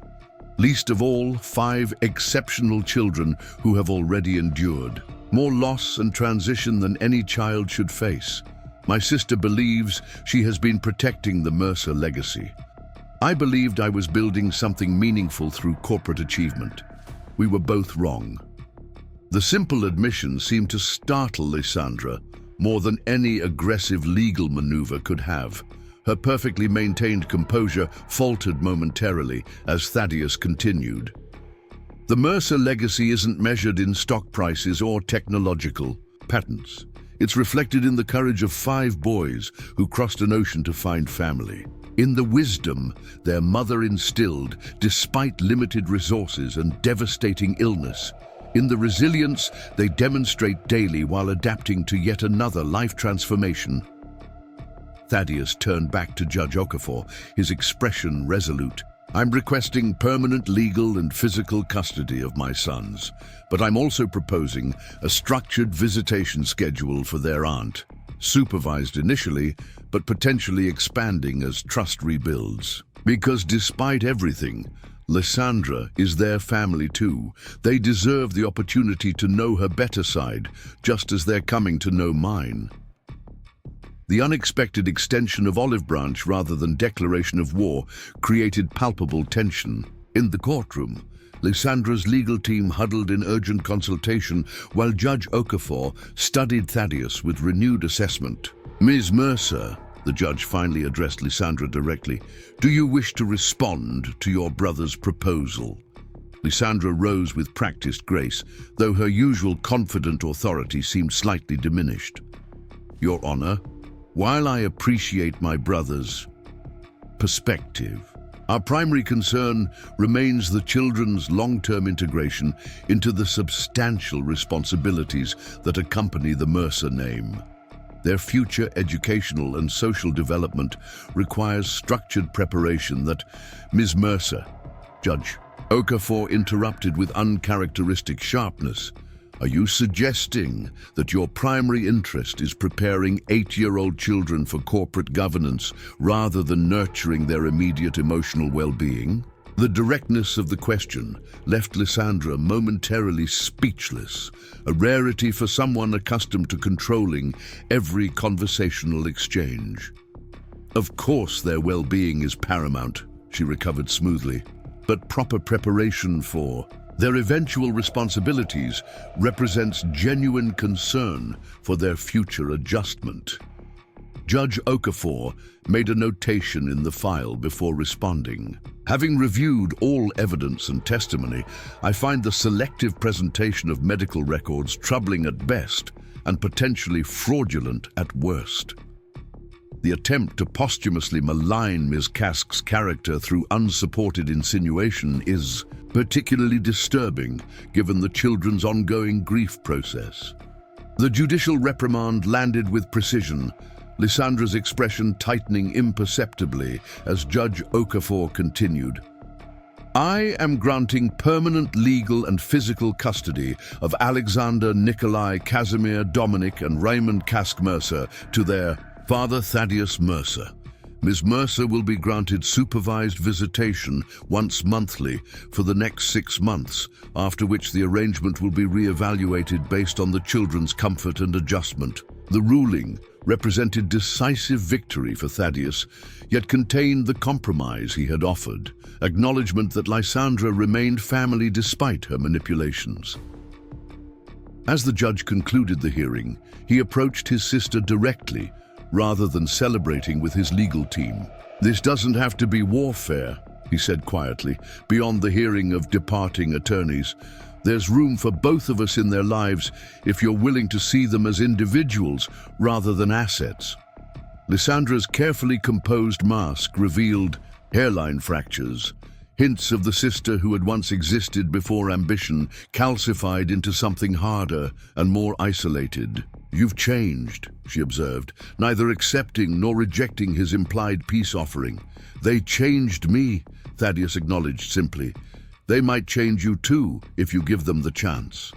least of all 5 exceptional children who have already endured more loss and transition than any child should face. My sister believes she has been protecting the Mercer legacy. I believed I was building something meaningful through corporate achievement. We were both wrong. The simple admission seemed to startle Lysandra more than any aggressive legal maneuver could have. Her perfectly maintained composure faltered momentarily as Thaddeus continued. The Mercer legacy isn't measured in stock prices or technological patents. It's reflected in the courage of 5 boys who crossed an ocean to find family, in the wisdom their mother instilled despite limited resources and devastating illness, in the resilience they demonstrate daily while adapting to yet another life transformation. Thaddeus turned back to Judge Okafor, his expression resolute. I'm requesting permanent legal and physical custody of my sons, but I'm also proposing a structured visitation schedule for their aunt, supervised initially, but potentially expanding as trust rebuilds. Because despite everything, Lysandra is their family too. They deserve the opportunity to know her better side, just as they're coming to know mine. The unexpected extension of olive branch rather than declaration of war created palpable tension. In the courtroom, Lysandra's legal team huddled in urgent consultation while Judge Okafor studied Thaddeus with renewed assessment. Ms. Mercer, the judge finally addressed Lysandra directly, do you wish to respond to your brother's proposal? Lysandra rose with practiced grace, though her usual confident authority seemed slightly diminished. Your Honor, while I appreciate my brother's perspective, our primary concern remains the children's long-term integration into the substantial responsibilities that accompany the Mercer name. Their future educational and social development requires structured preparation that Ms. Mercer, Judge Okafor interrupted with uncharacteristic sharpness. Are you suggesting that your primary interest is preparing 8-year-old children for corporate governance rather than nurturing their immediate emotional well-being? The directness of the question left Lysandra momentarily speechless, a rarity for someone accustomed to controlling every conversational exchange. Of course their well-being is paramount, she recovered smoothly, but proper preparation for their eventual responsibilities represents genuine concern for their future adjustment. Judge Okafor made a notation in the file before responding. Having reviewed all evidence and testimony, I find the selective presentation of medical records troubling at best and potentially fraudulent at worst. The attempt to posthumously malign Ms. Kask's character through unsupported insinuation is particularly disturbing given the children's ongoing grief process. The judicial reprimand landed with precision, Lysandra's expression tightening imperceptibly as Judge Okafor continued. I am granting permanent legal and physical custody of Alexander, Nikolai, Casimir, Dominic, and Raymond Kask Mercer to their father Thaddeus Mercer. Ms. Mercer will be granted supervised visitation once monthly for the next 6 months, after which the arrangement will be re-evaluated based on the children's comfort and adjustment. The ruling represented decisive victory for Thaddeus, yet contained the compromise he had offered, acknowledgement that Lysandra remained family despite her manipulations. As the judge concluded the hearing, he approached his sister directly, rather than celebrating with his legal team. This doesn't have to be warfare, he said quietly, beyond the hearing of departing attorneys. There's room for both of us in their lives if you're willing to see them as individuals rather than assets. Lysandra's carefully composed mask revealed hairline fractures, hints of the sister who had once existed before ambition calcified into something harder and more isolated. "You've changed," she observed, neither accepting nor rejecting his implied peace offering. "They changed me," Thaddeus acknowledged simply. "They might change you too, if you give them the chance."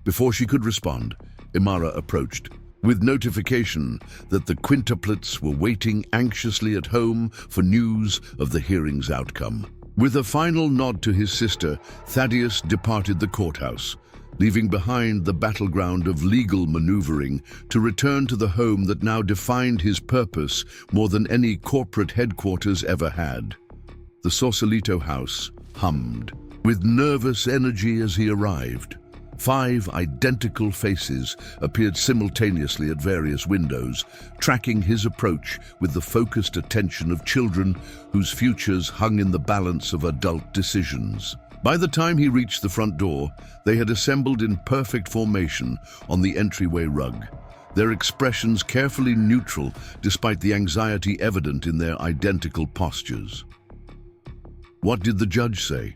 Before she could respond, Imara approached, with notification that the quintuplets were waiting anxiously at home for news of the hearing's outcome. With a final nod to his sister, Thaddeus departed the courthouse, leaving behind the battleground of legal maneuvering to return to the home that now defined his purpose more than any corporate headquarters ever had. The Sausalito house hummed with nervous energy as he arrived. 5 identical faces appeared simultaneously at various windows, tracking his approach with the focused attention of children whose futures hung in the balance of adult decisions. By the time he reached the front door, they had assembled in perfect formation on the entryway rug, their expressions carefully neutral despite the anxiety evident in their identical postures. "What did the judge say?"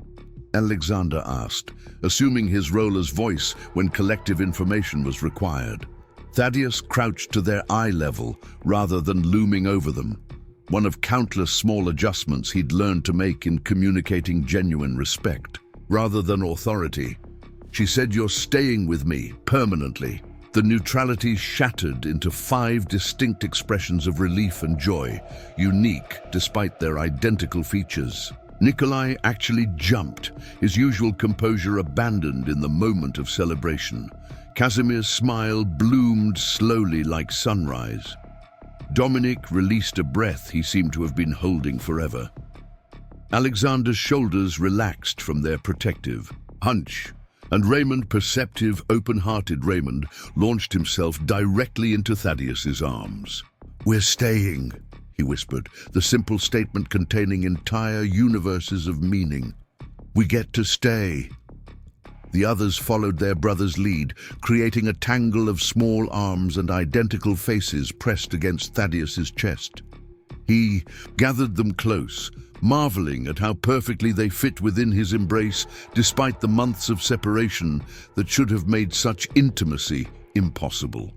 Alexander asked, assuming his role as voice when collective information was required. Thaddeus crouched to their eye level rather than looming over them, one of countless small adjustments he'd learned to make in communicating genuine respect, rather than authority. "She said you're staying with me, permanently." The neutrality shattered into 5 distinct expressions of relief and joy, unique despite their identical features. Nikolai actually jumped, his usual composure abandoned in the moment of celebration. Casimir's smile bloomed slowly like sunrise. Dominic released a breath he seemed to have been holding forever. Alexander's shoulders relaxed from their protective hunch, and Raymond, perceptive, open-hearted Raymond, launched himself directly into Thaddeus's arms. "We're staying," he whispered, the simple statement containing entire universes of meaning. "We get to stay." The others followed their brother's lead, creating a tangle of small arms and identical faces pressed against Thaddeus's chest. He gathered them close, marveling at how perfectly they fit within his embrace despite the months of separation that should have made such intimacy impossible.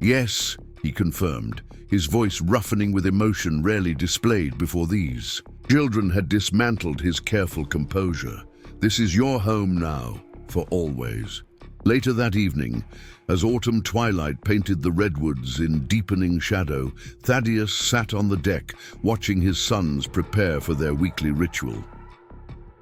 "Yes," he confirmed, his voice roughening with emotion rarely displayed before these. Children had dismantled his careful composure. "This is your home now, for always." Later that evening, as autumn twilight painted the redwoods in deepening shadow, Thaddeus sat on the deck, watching his sons prepare for their weekly ritual.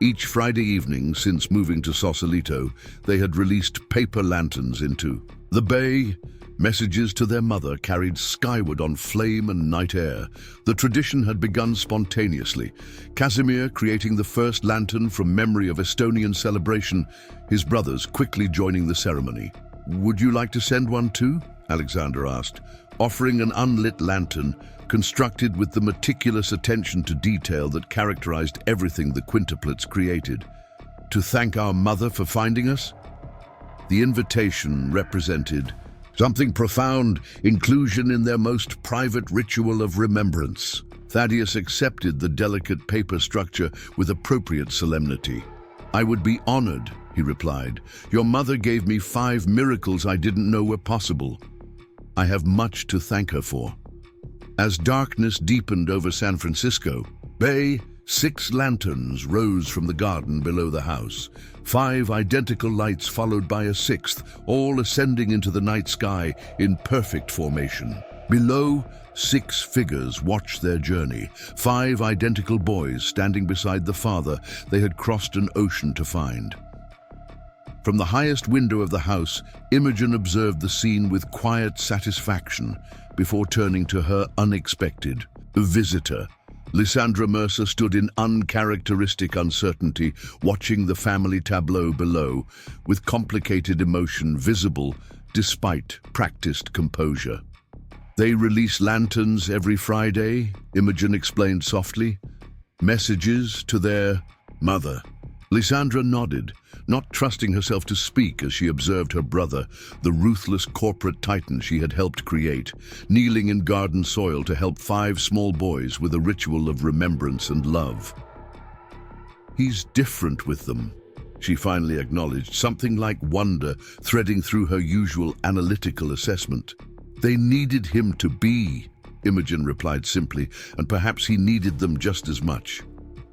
Each Friday evening since moving to Sausalito, they had released paper lanterns into the bay. Messages to their mother carried skyward on flame and night air. The tradition had begun spontaneously, Casimir creating the first lantern from memory of Estonian celebration, his brothers quickly joining the ceremony. "Would you like to send one too?" Alexander asked, offering an unlit lantern constructed with the meticulous attention to detail that characterized everything the quintuplets created. "To thank our mother for finding us?" The invitation represented something profound, inclusion in their most private ritual of remembrance. Thaddeus accepted the delicate paper structure with appropriate solemnity. "I would be honored," he replied. "Your mother gave me 5 miracles I didn't know were possible. I have much to thank her for." As darkness deepened over San Francisco Bay, 6 lanterns rose from the garden below the house. 5 identical lights followed by a 6th, all ascending into the night sky in perfect formation. Below, 6 figures watched their journey. 5 identical boys standing beside the father they had crossed an ocean to find. From the highest window of the house, Imogen observed the scene with quiet satisfaction before turning to her unexpected visitor. Lysandra Mercer stood in uncharacteristic uncertainty, watching the family tableau below, with complicated emotion visible despite practiced composure. "They release lanterns every Friday," Imogen explained softly. "Messages to their mother." Lysandra nodded, not trusting herself to speak as she observed her brother, the ruthless corporate titan she had helped create, kneeling in garden soil to help 5 small boys with a ritual of remembrance and love. "He's different with them," she finally acknowledged, something like wonder threading through her usual analytical assessment. They needed him to be, Imogen replied simply, and perhaps he needed them just as much.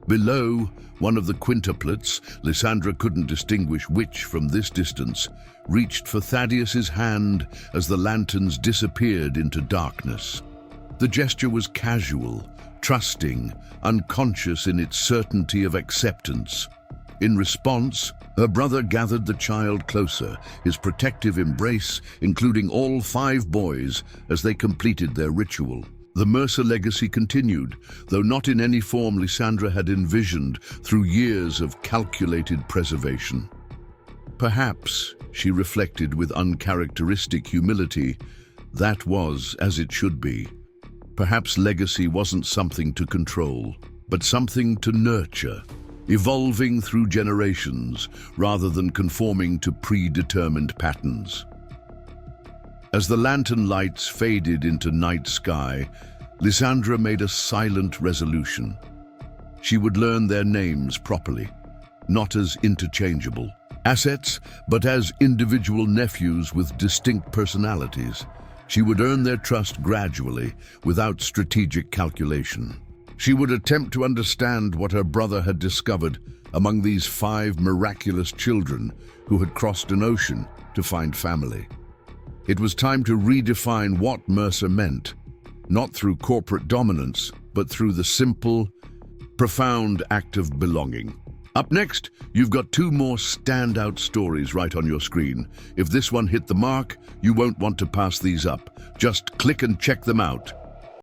Below, one of the quintuplets, Lysandra couldn't distinguish which from this distance, reached for Thaddeus's hand as the lanterns disappeared into darkness. The gesture was casual, trusting, unconscious in its certainty of acceptance. In response, her brother gathered the child closer, his protective embrace including all 5 boys as they completed their ritual. The Mercer legacy continued, though not in any form Lysandra had envisioned through years of calculated preservation. Perhaps, she reflected with uncharacteristic humility, that was as it should be. Perhaps legacy wasn't something to control, but something to nurture, evolving through generations rather than conforming to predetermined patterns. As the lantern lights faded into night sky, Lysandra made a silent resolution. She would learn their names properly, not as interchangeable assets, but as individual nephews with distinct personalities. She would earn their trust gradually, without strategic calculation. She would attempt to understand what her brother had discovered among these 5 miraculous children who had crossed an ocean to find family. It was time to redefine what Mercer meant, not through corporate dominance, but through the simple, profound act of belonging. Up next, you've got 2 more standout stories right on your screen. If this one hit the mark, you won't want to pass these up. Just click and check them out.